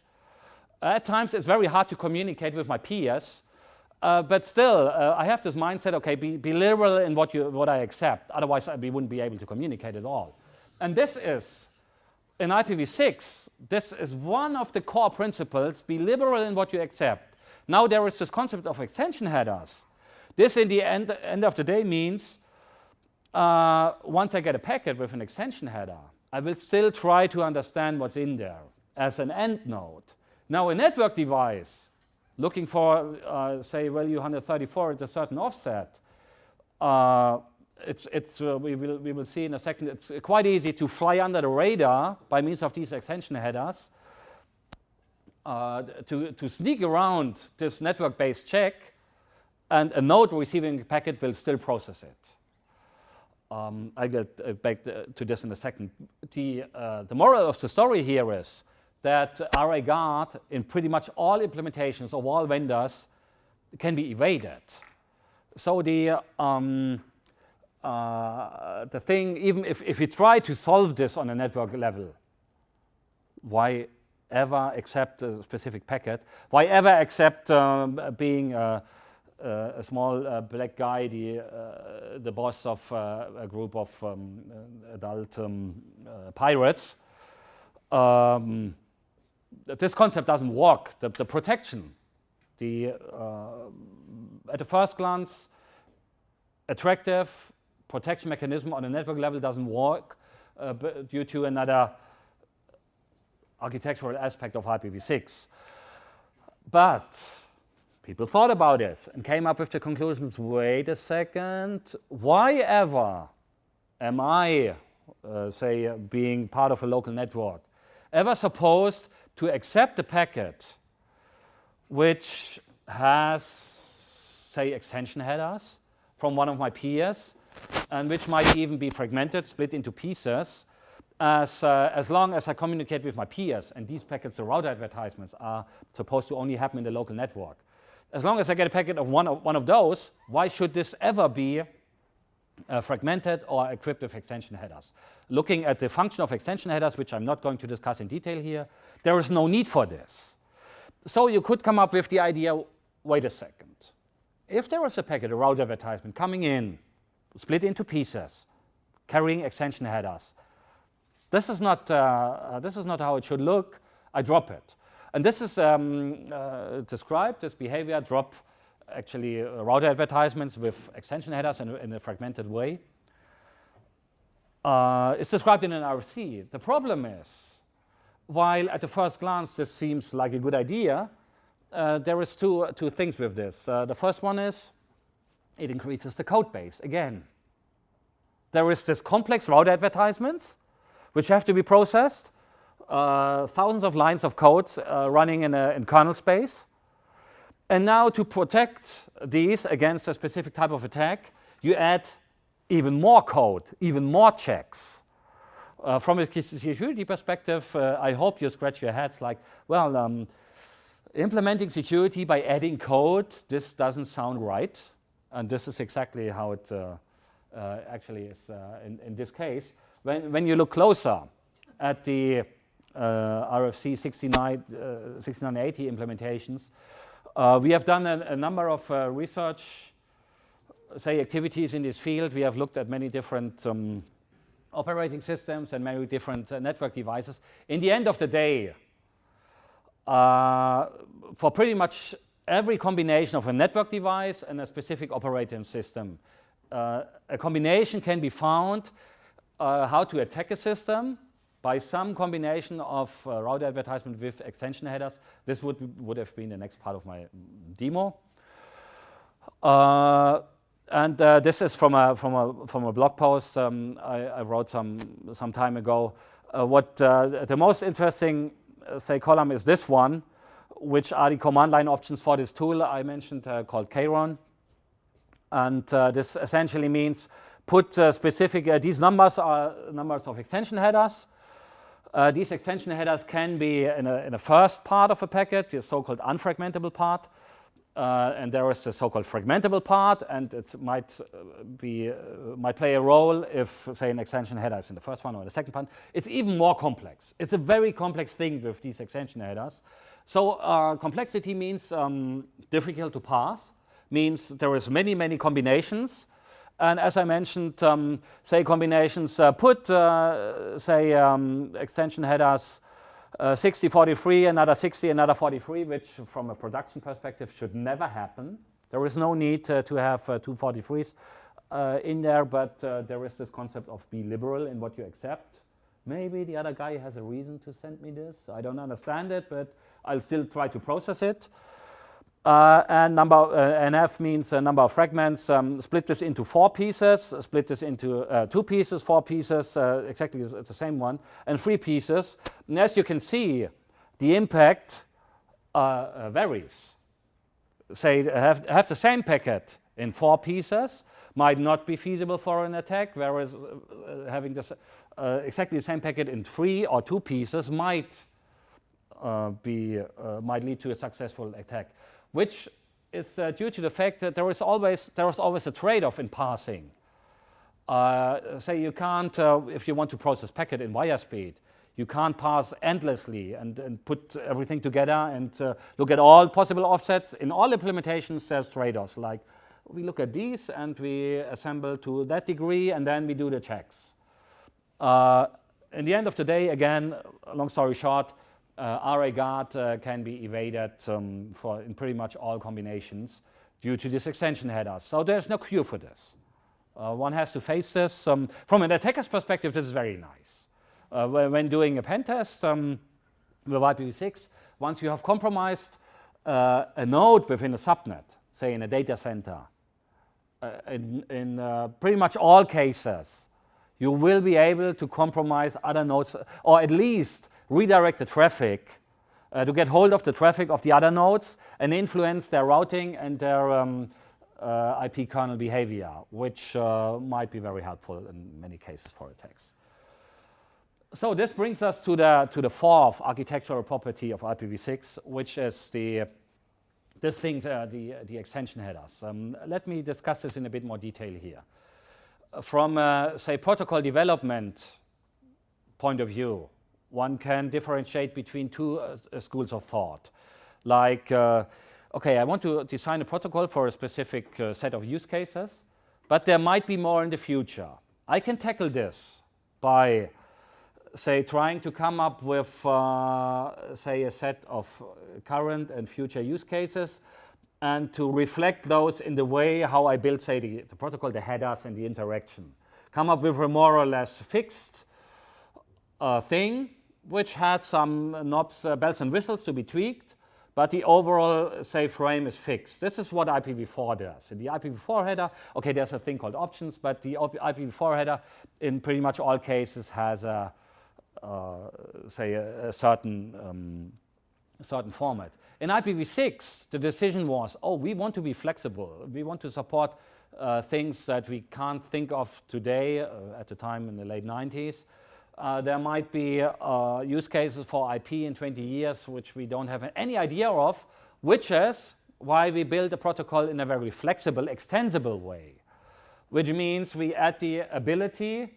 At times it's very hard to communicate with my peers, but still I have this mindset, okay, be liberal in what I accept, otherwise we wouldn't be able to communicate at all. And this is, in IPv6, this is one of the core principles, be liberal in what you accept. Now there is this concept of extension headers. This in the end of the day means once I get a packet with an extension header, I will still try to understand what's in there as an end node. Now a network device looking for, say, value 134 at a certain offset, we will see in a second, it's quite easy to fly under the radar by means of these extension headers to sneak around this network-based check, and a node receiving a packet will still process it. I'll get back to this in a second. The moral of the story here is that array guard in pretty much all implementations of all vendors can be evaded. So the thing, even if you try to solve this on a network level, why ever accept a specific packet? Why ever accept being a small black guy, the boss of a group of adult pirates? This concept doesn't work. The protection, at the first glance, attractive protection mechanism on a network level doesn't work due to another architectural aspect of IPv6. But people thought about this and came up with the conclusions, wait a second, why ever am I, say, being part of a local network, ever supposed to accept a packet which has, say, extension headers from one of my peers, and which might even be fragmented, split into pieces, as long as I communicate with my peers, and these packets, the router advertisements, are supposed to only happen in the local network. As long as I get a packet of one of those, why should this ever be fragmented or equipped with extension headers? Looking at the function of extension headers, which I'm not going to discuss in detail here, there is no need for this. So you could come up with the idea, wait a second. If there was a packet, a router advertisement coming in, split into pieces, carrying extension headers. This is not how it should look. I drop it. And this is described, this behavior, drop actually router advertisements with extension headers in a fragmented way. It's described in an RFC. The problem is, while at the first glance this seems like a good idea, there is two things with this. The first one is it increases the code base again. There is this complex router advertisements which have to be processed, thousands of lines of code running in kernel space. And now to protect these against a specific type of attack, you add even more code, even more checks. From a security perspective, I hope you scratch your heads like, well, implementing security by adding code, this doesn't sound right. And this is exactly how it actually is in this case. When you look closer at the RFC 6980 implementations, we have done a number of research, say, activities in this field. We have looked at many different operating systems and many different network devices. In the end of the day, for pretty much every combination of a network device and a specific operating system, a combination can be found how to attack a system by some combination of router advertisement with extension headers. This would have been the next part of my demo. And this is from a blog post I wrote some time ago. The most interesting, say, column is this one, which are the command line options for this tool I mentioned called Kron. And this essentially means put specific, these numbers are numbers of extension headers. These extension headers can be in a first part of a packet, the so-called unfragmentable part. And there is the so-called fragmentable part, and it might play a role if, say, an extension header is in the first one or the second part. It's even more complex. It's a very complex thing with these extension headers. So complexity means difficult to parse, means there is many combinations. And as I mentioned, say combinations put, extension headers 60, 43, another 60, another 43, which from a production perspective should never happen. There is no need to have two 43s in there, but there is this concept of be liberal in what you accept. Maybe the other guy has a reason to send me this. I don't understand it, but I'll still try to process it. And NF means a number of fragments. Split this into 4 pieces, split this into 2 pieces, 4 pieces, exactly the same one, and 3 pieces. And as you can see, the impact varies. Say, have the same packet in 4 pieces might not be feasible for an attack, whereas having this exactly the same packet in 3 or 2 pieces might lead to a successful attack, which is due to the fact that there is always a trade-off in parsing. Say you can't, if you want to process packet in wire speed, you can't parse endlessly and put everything together and look at all possible offsets. In all implementations, there's trade-offs. Like we look at these and we assemble to that degree, and then we do the checks. In the end of the day, again, long story short, RA guard can be evaded in pretty much all combinations due to this extension headers. So there's no cure for this. One has to face this. From an attacker's perspective, this is very nice. When doing a pen test with IPv6, once you have compromised a node within a subnet, say in a data center, in pretty much all cases, you will be able to compromise other nodes, or at least redirect the traffic to get hold of the traffic of the other nodes and influence their routing and their IP kernel behavior, which might be very helpful in many cases for attacks. So this brings us to the fourth architectural property of IPv6, which is the extension headers. Let me discuss this in a bit more detail here. From say protocol development point of view, one can differentiate between 2 schools of thought. Like, okay, I want to design a protocol for a specific set of use cases, but there might be more in the future. I can tackle this by, say, trying to come up with, say, a set of current and future use cases and to reflect those in the way how I build, say, the protocol, the headers, and the interaction. Come up with a more or less fixed thing, which has some knobs, bells and whistles to be tweaked, but the overall, say, frame is fixed. This is what IPv4 does. In the IPv4 header, okay, there's a thing called options, but the IPv4 header in pretty much all cases has a, say, a certain format. In IPv6, the decision was, oh, we want to be flexible. We want to support things that we can't think of today, at the time in the late 90s. There might be use cases for IP in 20 years which we don't have any idea of, which is why we build a protocol in a very flexible, extensible way, which means we add the ability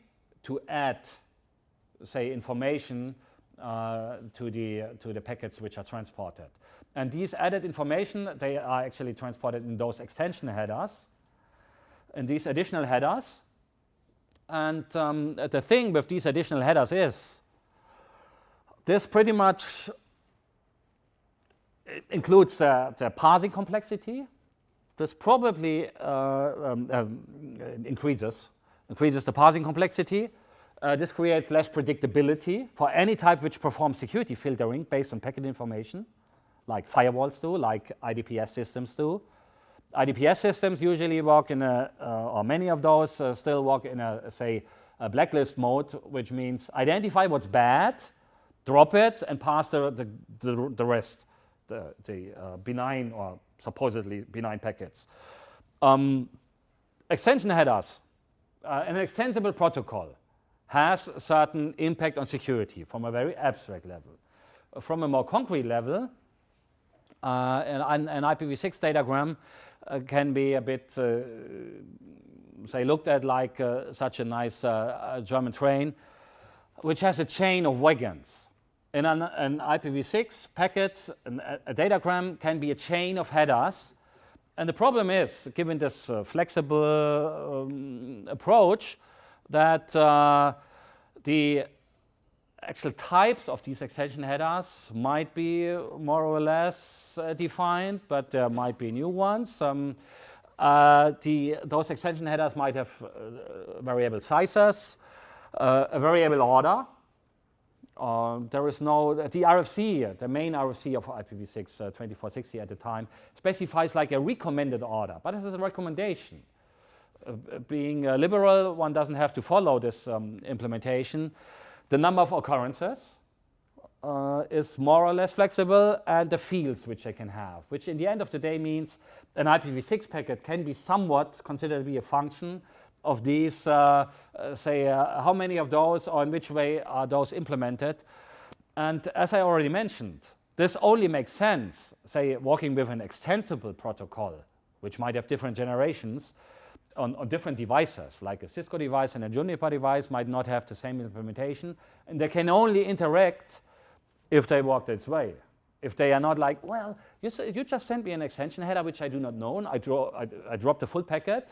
to add, say, information to the packets which are transported. And these added information, they are actually transported in those extension headers, in these additional headers. And the thing with these additional headers is, this pretty much includes the parsing complexity. This probably increases the parsing complexity. This creates less predictability for any type which performs security filtering based on packet information, like firewalls do, like IDPS systems do. IDPS systems usually work in a, or many of those still work in a, say, a blacklist mode, which means identify what's bad, drop it, and pass the rest, the benign or supposedly benign packets. Extension headers, an extensible protocol has a certain impact on security from a very abstract level. From a more concrete level, an IPv6 datagram can be a bit, say, looked at like such a nice German train, which has a chain of wagons. In an IPv6 packet, a datagram can be a chain of headers. And the problem is, given this flexible approach, that the actual types of these extension headers might be more or less defined, but there might be new ones. Those extension headers might have variable sizes, a variable order. There is no, the RFC, the main RFC of IPv6 2460 at the time, specifies like a recommended order, but this is a recommendation. Being liberal, one doesn't have to follow this implementation. The number of occurrences is more or less flexible, and the fields which they can have, which in the end of the day means an IPv6 packet can be somewhat considered to be a function of these, say, how many of those or in which way are those implemented. And as I already mentioned, this only makes sense, say, working with an extensible protocol, which might have different generations, on different devices, like a Cisco device and a Juniper device might not have the same implementation, and they can only interact if they work this way. If they are not like, well, you just sent me an extension header which I do not know, I dropped the full packet,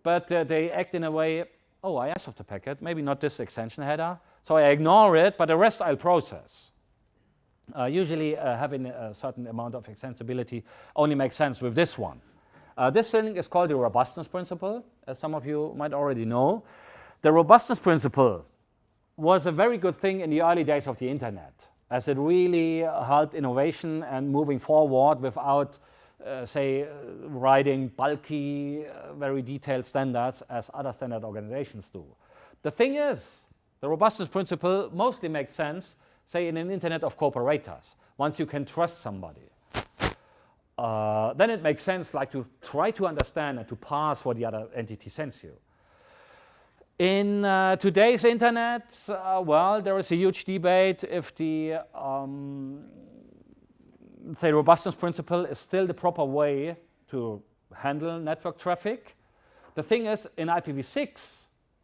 but they act in a way, oh, I asked of the packet, maybe not this extension header, so I ignore it, but the rest I'll process. Usually having a certain amount of extensibility only makes sense with this one. This thing is called the robustness principle, as some of you might already know. The robustness principle was a very good thing in the early days of the internet, as it really helped innovation and moving forward without, say, writing bulky, very detailed standards as other standard organizations do. The thing is, the robustness principle mostly makes sense, say, in an internet of cooperators, once you can trust somebody. Then it makes sense like to try to understand and to parse what the other entity sends you. In today's internet, well, there is a huge debate if the, say, robustness principle is still the proper way to handle network traffic. The thing is, in IPv6,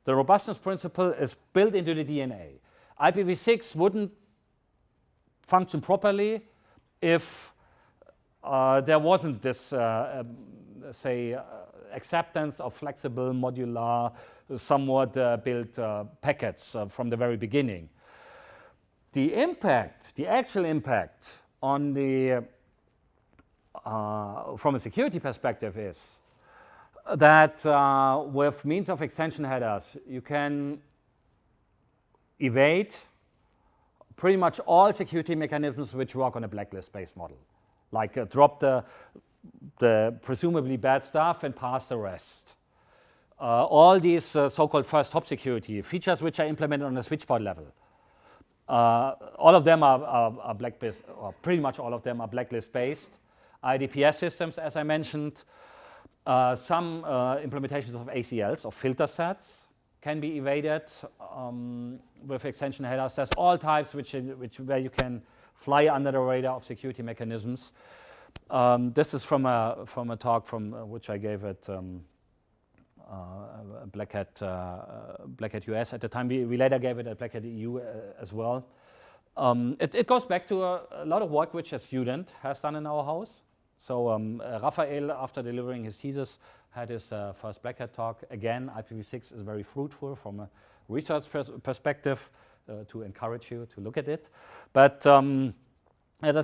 the robustness principle is built into the DNA. IPv6 wouldn't function properly if there wasn't this, say, acceptance of flexible, modular, somewhat built packets from the very beginning. The impact, the actual impact on the from a security perspective is that with means of extension headers, you can evade pretty much all security mechanisms which work on a blacklist-based model, like drop the presumably bad stuff and pass the rest. All these so-called first hop security features which are implemented on a switchboard level. All of them are blacklist, or pretty much all of them are blacklist-based. IDPS systems, as I mentioned, some implementations of ACLs, or filter sets, can be evaded with extension headers. There's all types where you can fly under the radar of security mechanisms. This is from a talk which I gave at Black Hat US at the time. We later gave it at Black Hat EU as well. It goes back to a lot of work which a student has done in our house. So Raphael, after delivering his thesis, had his first Black Hat talk. Again, IPv6 is very fruitful from a research perspective to encourage you to look at it. But the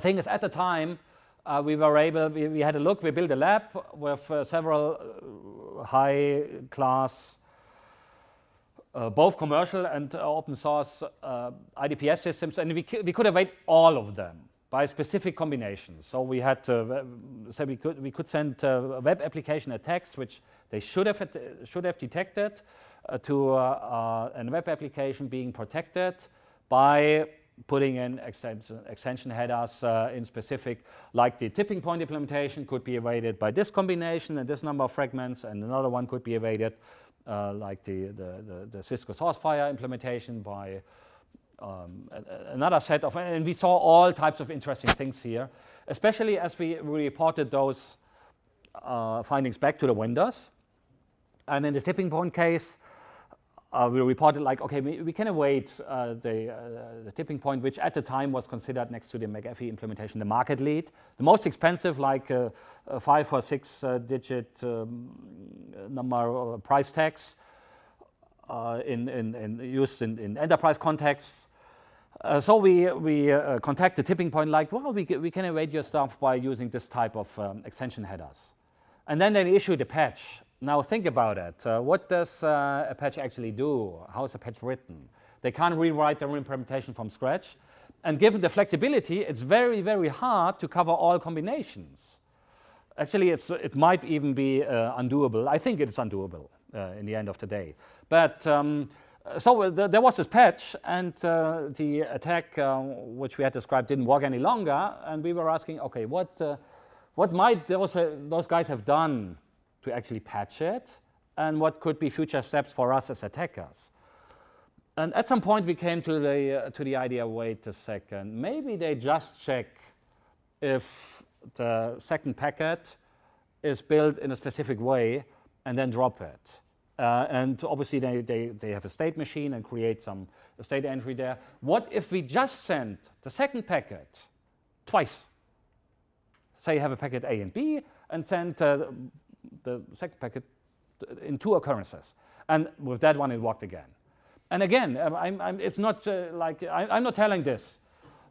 thing is, at the time, we had a look, we built a lab with several high-class, both commercial and open source IDPS systems, and we could evade all of them by specific combinations. So we had we could send web application attacks which they should have detected to a web application being protected by putting in extension headers in specific, like the tipping point implementation could be evaded by this combination and this number of fragments, and another one could be evaded like the Cisco Sourcefire implementation by another set of, and we saw all types of interesting things here, especially as we reported those findings back to the vendors. And in the tipping point case, we reported like, okay, we can evade the tipping point, which at the time was considered next to the McAfee implementation, the market lead. The most expensive, like 5 or 6 digit number price tags used in enterprise contexts. So we contact the tipping point like, well, we can evade your stuff by using this type of extension headers. And then they issued a patch. Now think about it. What does a patch actually do? How is a patch written? They can't rewrite their implementation from scratch. And given the flexibility, it's very, very hard to cover all combinations. Actually, it might even be undoable. I think it's undoable in the end of the day. But so there was this patch, and the attack which we had described didn't work any longer. And we were asking, okay, what might those guys have done to actually patch it, and what could be future steps for us as attackers? And at some point we came to the idea, wait a second, maybe they just check if the second packet is built in a specific way and then drop it. And obviously they have a state machine and create some state entry there. What if we just send the second packet twice? Say you have a packet A and B, and send the second packet in 2 occurrences, and with that one it worked again. And again, it's not like I'm not telling this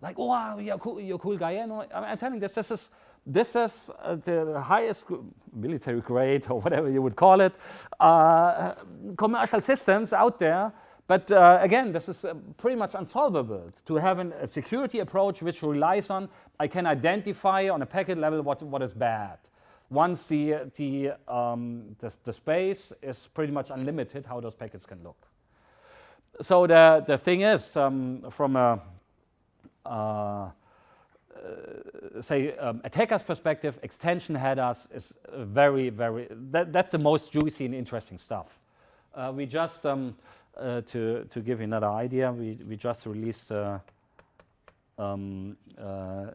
like, oh wow, you're a cool guy. No, I'm telling this is the highest military grade, or whatever you would call it, commercial systems out there. But again, this is pretty much unsolvable. To have a security approach which relies on, I can identify on a packet level what is bad. Once the space is pretty much unlimited, how those packets can look. So the thing is, from a attacker's perspective, extension headers is very, very, that's the most juicy and interesting stuff. We just, to give you another idea, we just released a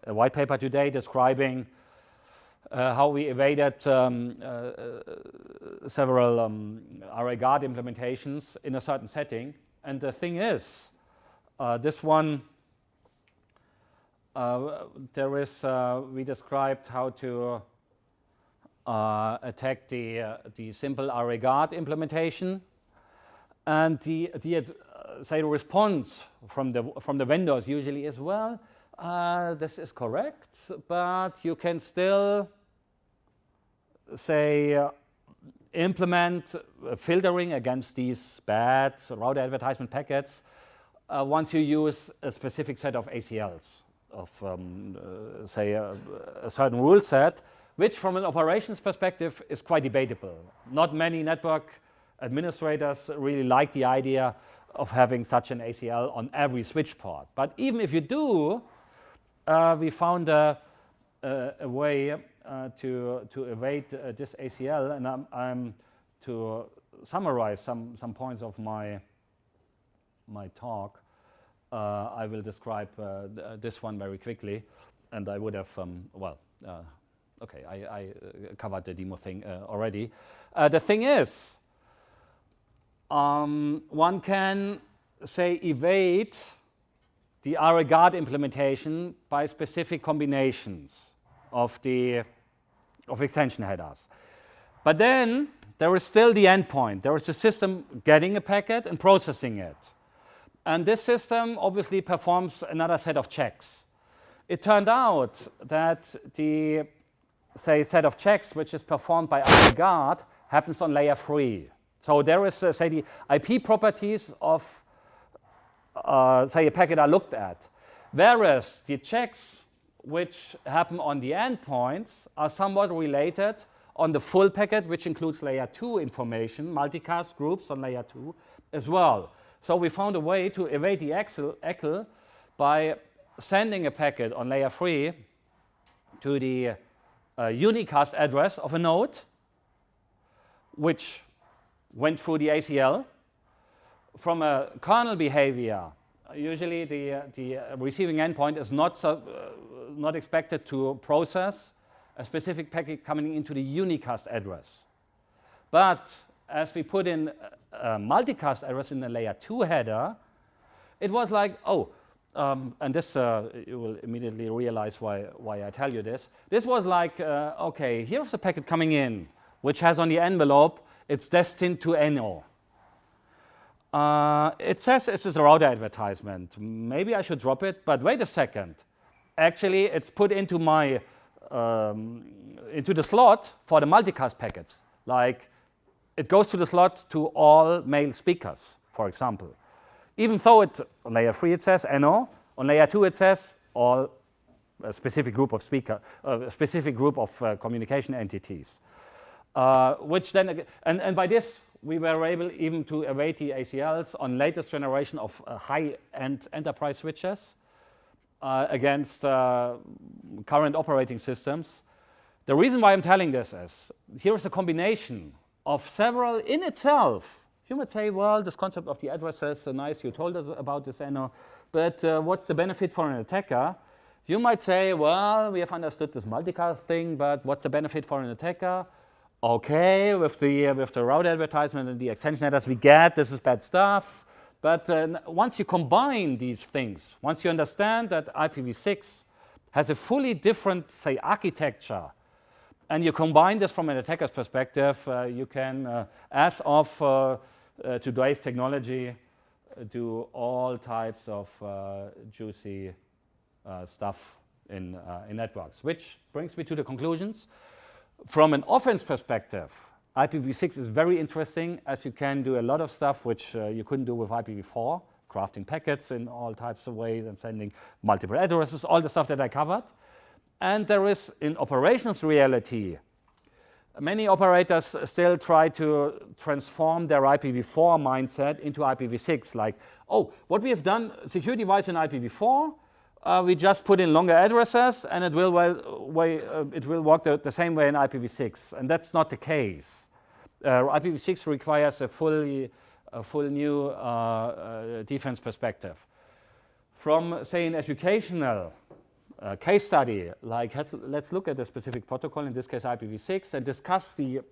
white paper today describing how we evaded several RA guard implementations in a certain setting. And the thing is, this one, we described how to attack the simple regard implementation, and the response from the vendors usually is, well, this is correct, but you can still implement filtering against these bad router advertisement packets once you use a specific set of ACLs of a certain rule set, which from an operations perspective is quite debatable. Not many network administrators really like the idea of having such an ACL on every switch port. But even if you do, we found a way to evade this ACL, and I'm to summarize some points of my talk. I will describe this one very quickly, and I would have okay, I covered the demo thing already. The thing is, one can evade the regard implementation by specific combinations of extension headers. But then there is still the endpoint. There is the system getting a packet and processing it. And this system obviously performs another set of checks. It turned out that the set of checks which is performed by regard happens on layer 3. So there is the IP properties of a packet are looked at, whereas the checks which happen on the endpoints are somewhat related on the full packet, which includes layer 2 information, multicast groups on layer 2 as well. So we found a way to evade the ECL by sending a packet on layer 3 to the unicast address of a node, which went through the ACL. From a kernel behavior, usually the receiving endpoint is not expected to process a specific packet coming into the unicast address. But as we put in a multicast address in the layer 2 header, it was like, and this you will immediately realize why I tell you this. This was like, okay, here's a packet coming in, which has on the envelope, it's destined to Enno. It says it's a router advertisement. Maybe I should drop it, but wait a second. Actually, it's put into my into the slot for the multicast packets. Like, it goes to the slot to all male speakers, for example. Even though on layer 3 it says Enno, on layer 2 it says all a specific group of a specific group of communication entities. Which then, and by this, we were able even to evade the ACLs on latest generation of high-end enterprise switches against current operating systems. The reason why I'm telling this is, here's a combination of several in itself. You might say, well, this concept of the addresses, nice, you told us about this, Enno, but what's the benefit for an attacker? You might say, well, we have understood this multicast thing, but what's the benefit for an attacker? Okay, with the router advertisement and the extension headers we get, this is bad stuff. But once you combine these things, once you understand that IPv6 has a fully different, architecture, and you combine this from an attacker's perspective, you can, as of today's technology, do all types of juicy stuff in networks. Which brings me to the conclusions. From an offense perspective, IPv6 is very interesting, as you can do a lot of stuff which you couldn't do with IPv4, crafting packets in all types of ways and sending multiple addresses, all the stuff that I covered. And there is, in operations reality, many operators still try to transform their IPv4 mindset into IPv6, like, oh, what we have done security-wise in IPv4, we just put in longer addresses, and it will work the same way in IPv6, and that's not the case. IPv6 requires a full new defense perspective. From, say, an educational case study, like let's look at a specific protocol, in this case IPv6, and discuss the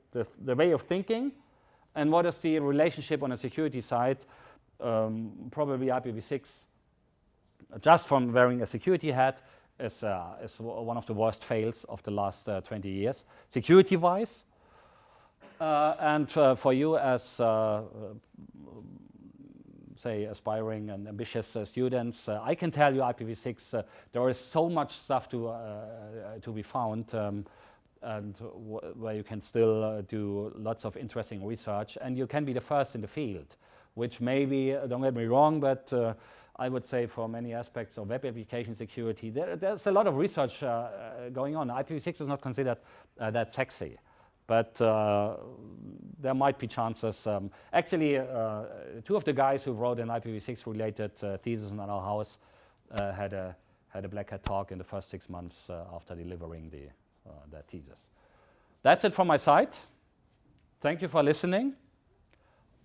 way of thinking and what is the relationship on a security side, probably IPv6, just from wearing a security hat, is one of the worst fails of the last 20 years, security-wise. And for you as, say, aspiring and ambitious students, I can tell you IPv6, there is so much stuff to be found, and where you can still do lots of interesting research, and you can be the first in the field, which maybe, don't get me wrong, but I would say for many aspects of web application security, there's a lot of research going on. IPv6 is not considered that sexy, but there might be chances. Actually, two of the guys who wrote an IPv6 related thesis in our house had a black hat talk in the first 6 months after delivering their thesis. That's it from my side. Thank you for listening.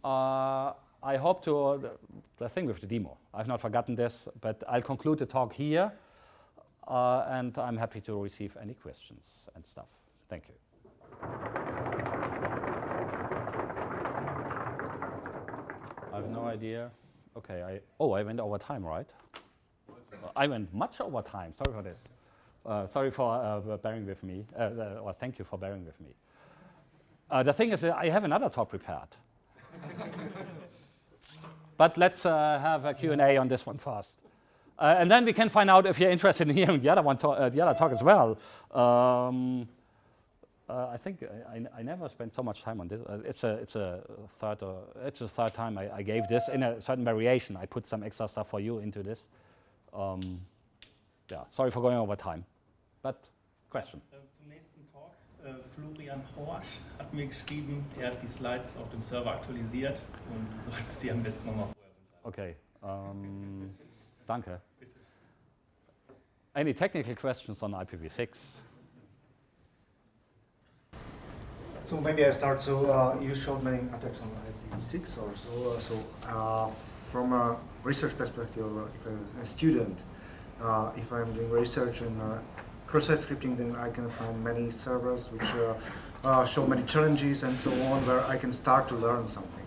I hope to, the thing with the demo, I've not forgotten this, but I'll conclude the talk here, and I'm happy to receive any questions and stuff. Thank you. I have no idea. Okay, I went over time, right? I went much over time. Sorry for this. Sorry for bearing with me, or thank you for bearing with me. The thing is, I have another talk prepared. But let's have a Q&A on this one first. And then we can find out if you're interested in hearing the other talk as well. I think I never spent so much time on this. It's a third time I gave this in a certain variation. I put some extra stuff for you into this. Yeah, sorry for going over time. But question. Zum nächsten Talk. Florian Horsch hat mir geschrieben, hat die Slides auf dem Server aktualisiert und du solltest sie am besten nochmal vorher runterladen. Okay. Danke. Bitte. Any technical questions on IPv6? So maybe I start. So you showed many attacks on IPv6 or so. So from a research perspective, if I'm a student, if I'm doing research in cross-site scripting, then I can find many servers which show many challenges and so on, where I can start to learn something.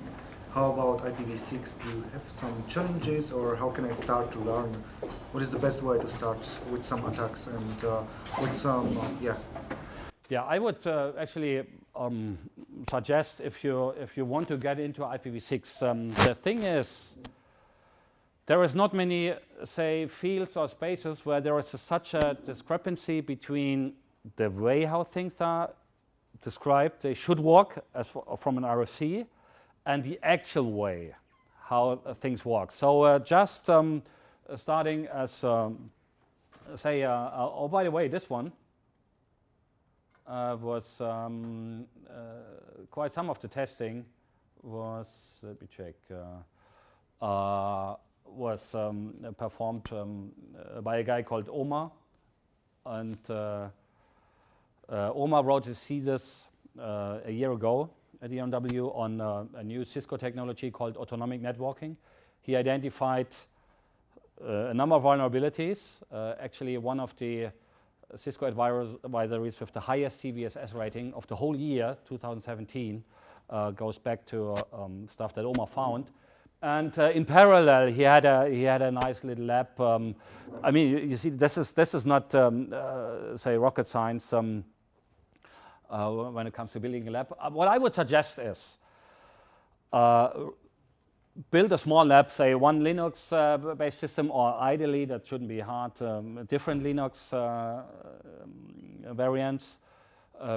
How about IPv6? Do you have some challenges, or how can I start to learn? What is the best way to start with some attacks and with some, Yeah, I would actually suggest if you want to get into IPv6, the thing is, there is not many, say, fields or spaces where there is such a discrepancy between the way how things are described, they should work as from an RFC, and the actual way how things work. So just starting as, say, oh, by the way, this one was quite some of the testing was, let me check, was performed by a guy called Omar, and Omar wrote his thesis a year ago at EMW on a new Cisco technology called autonomic networking. He identified a number of vulnerabilities. Actually, one of the Cisco advisories with the highest CVSS rating of the whole year, 2017, goes back to stuff that Omar found. And in parallel, he had a nice little lab. I mean, you see, this is not say rocket science when it comes to building a lab. What I would suggest is build a small lab, say one Linux-based system, or ideally that shouldn't be hard, different Linux variants.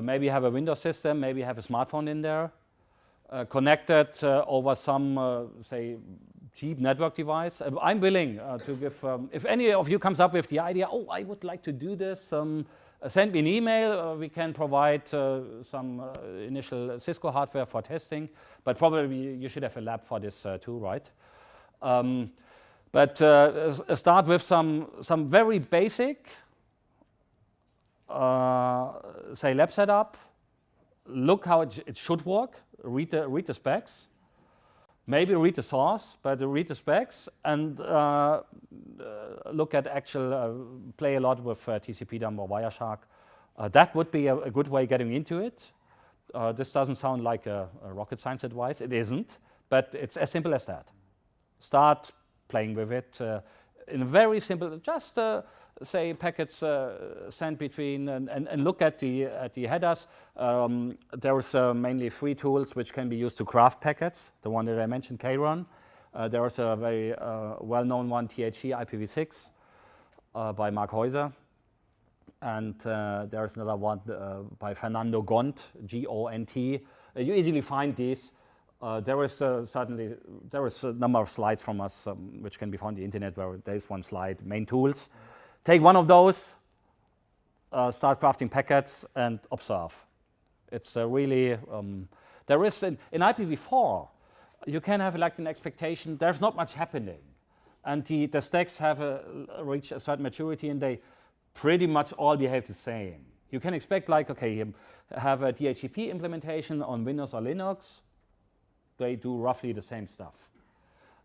Maybe have a Windows system, maybe have a smartphone in there. Connected over some, say, cheap network device. I'm willing to give, if any of you comes up with the idea, oh, I would like to do this, send me an email. We can provide some initial Cisco hardware for testing, but probably you should have a lab for this too, right? But start with some very basic, say, lab setup. Look how it should work. Read the specs, maybe read the source, but read the specs, and look at actual, play a lot with TCP dump or Wireshark. That would be a good way getting into it. This doesn't sound like a rocket science advice. It isn't, but it's as simple as that. Start playing with it in a very simple, just say, packets sent between and look at the headers. There's mainly 3 tools which can be used to craft packets. The one that I mentioned, Krun. There's a very well-known one, THE IPv6 by Mark Heuser. And there's another one by Fernando Gont, G-O-N-T. You easily find these. There is certainly a number of slides from us which can be found on the internet where there's one slide, main tools. Take one of those, start crafting packets, and observe. It's really, there is in IPv4, you can have like an expectation, there's not much happening. And the stacks have reached a certain maturity and they pretty much all behave the same. You can expect like, okay, you have a DHCP implementation on Windows or Linux, they do roughly the same stuff.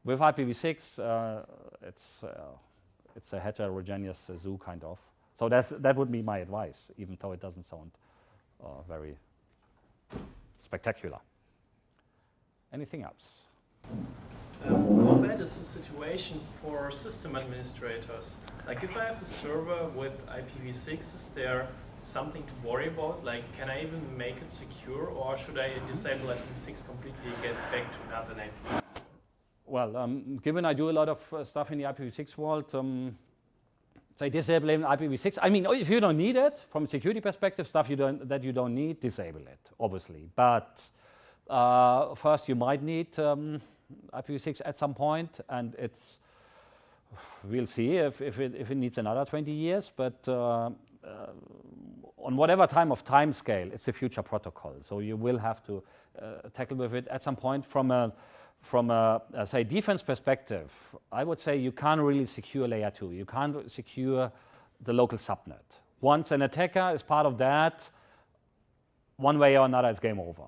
With IPv6, it's a heterogeneous zoo kind of. So that would be my advice, even though it doesn't sound very spectacular. Anything else? How bad is the situation for system administrators? Like if I have a server with IPv6, is there something to worry about? Like can I even make it secure, or should I disable IPv6 completely and get back to another name? Well, given I do a lot of stuff in the IPv6 world, say disabling IPv6. I mean, if you don't need it, from a security perspective, stuff that you don't need, disable it, obviously. But first, you might need IPv6 at some point, and we'll see if it needs another 20 years. But on whatever time scale, it's a future protocol. So you will have to tackle with it at some point. From a say defense perspective, I would say you can't really secure layer 2. You can't secure the local subnet. Once an attacker is part of that, one way or another, it's game over.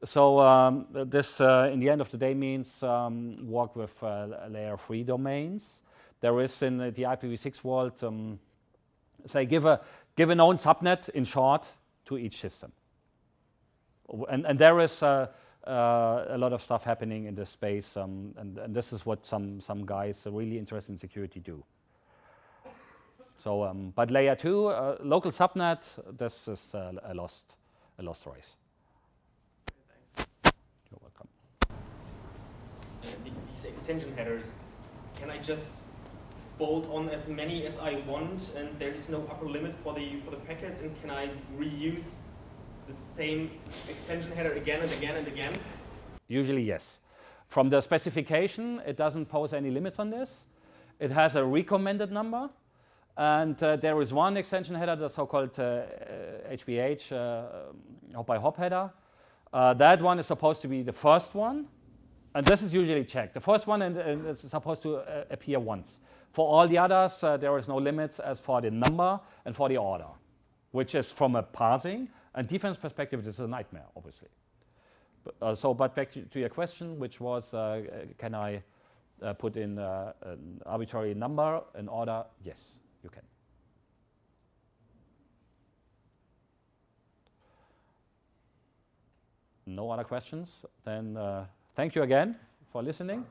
So this, in the end of the day, means work with layer 3 domains. There is in the IPv6 world, say give a known subnet in short to each system, and there is a lot of stuff happening in this space, and this is what some guys really interested in security do. So, but layer 2, local subnet, this is a lost race. You're welcome. These extension headers, can I just bolt on as many as I want, and there is no upper limit for the packet, and can I reuse the same extension header again and again and again? Usually, yes. From the specification, it doesn't pose any limits on this. It has a recommended number, and there is one extension header, the so-called HBH, hop by hop header. That one is supposed to be the first one, and this is usually checked. The first one, and it's supposed to appear once. For all the others, there is no limits as for the number and for the order, which is from a parsing and defense perspective, this is a nightmare, obviously. But back to your question, which was, can I put in an arbitrary number, an order? Yes, you can. No other questions? Then thank you again for listening.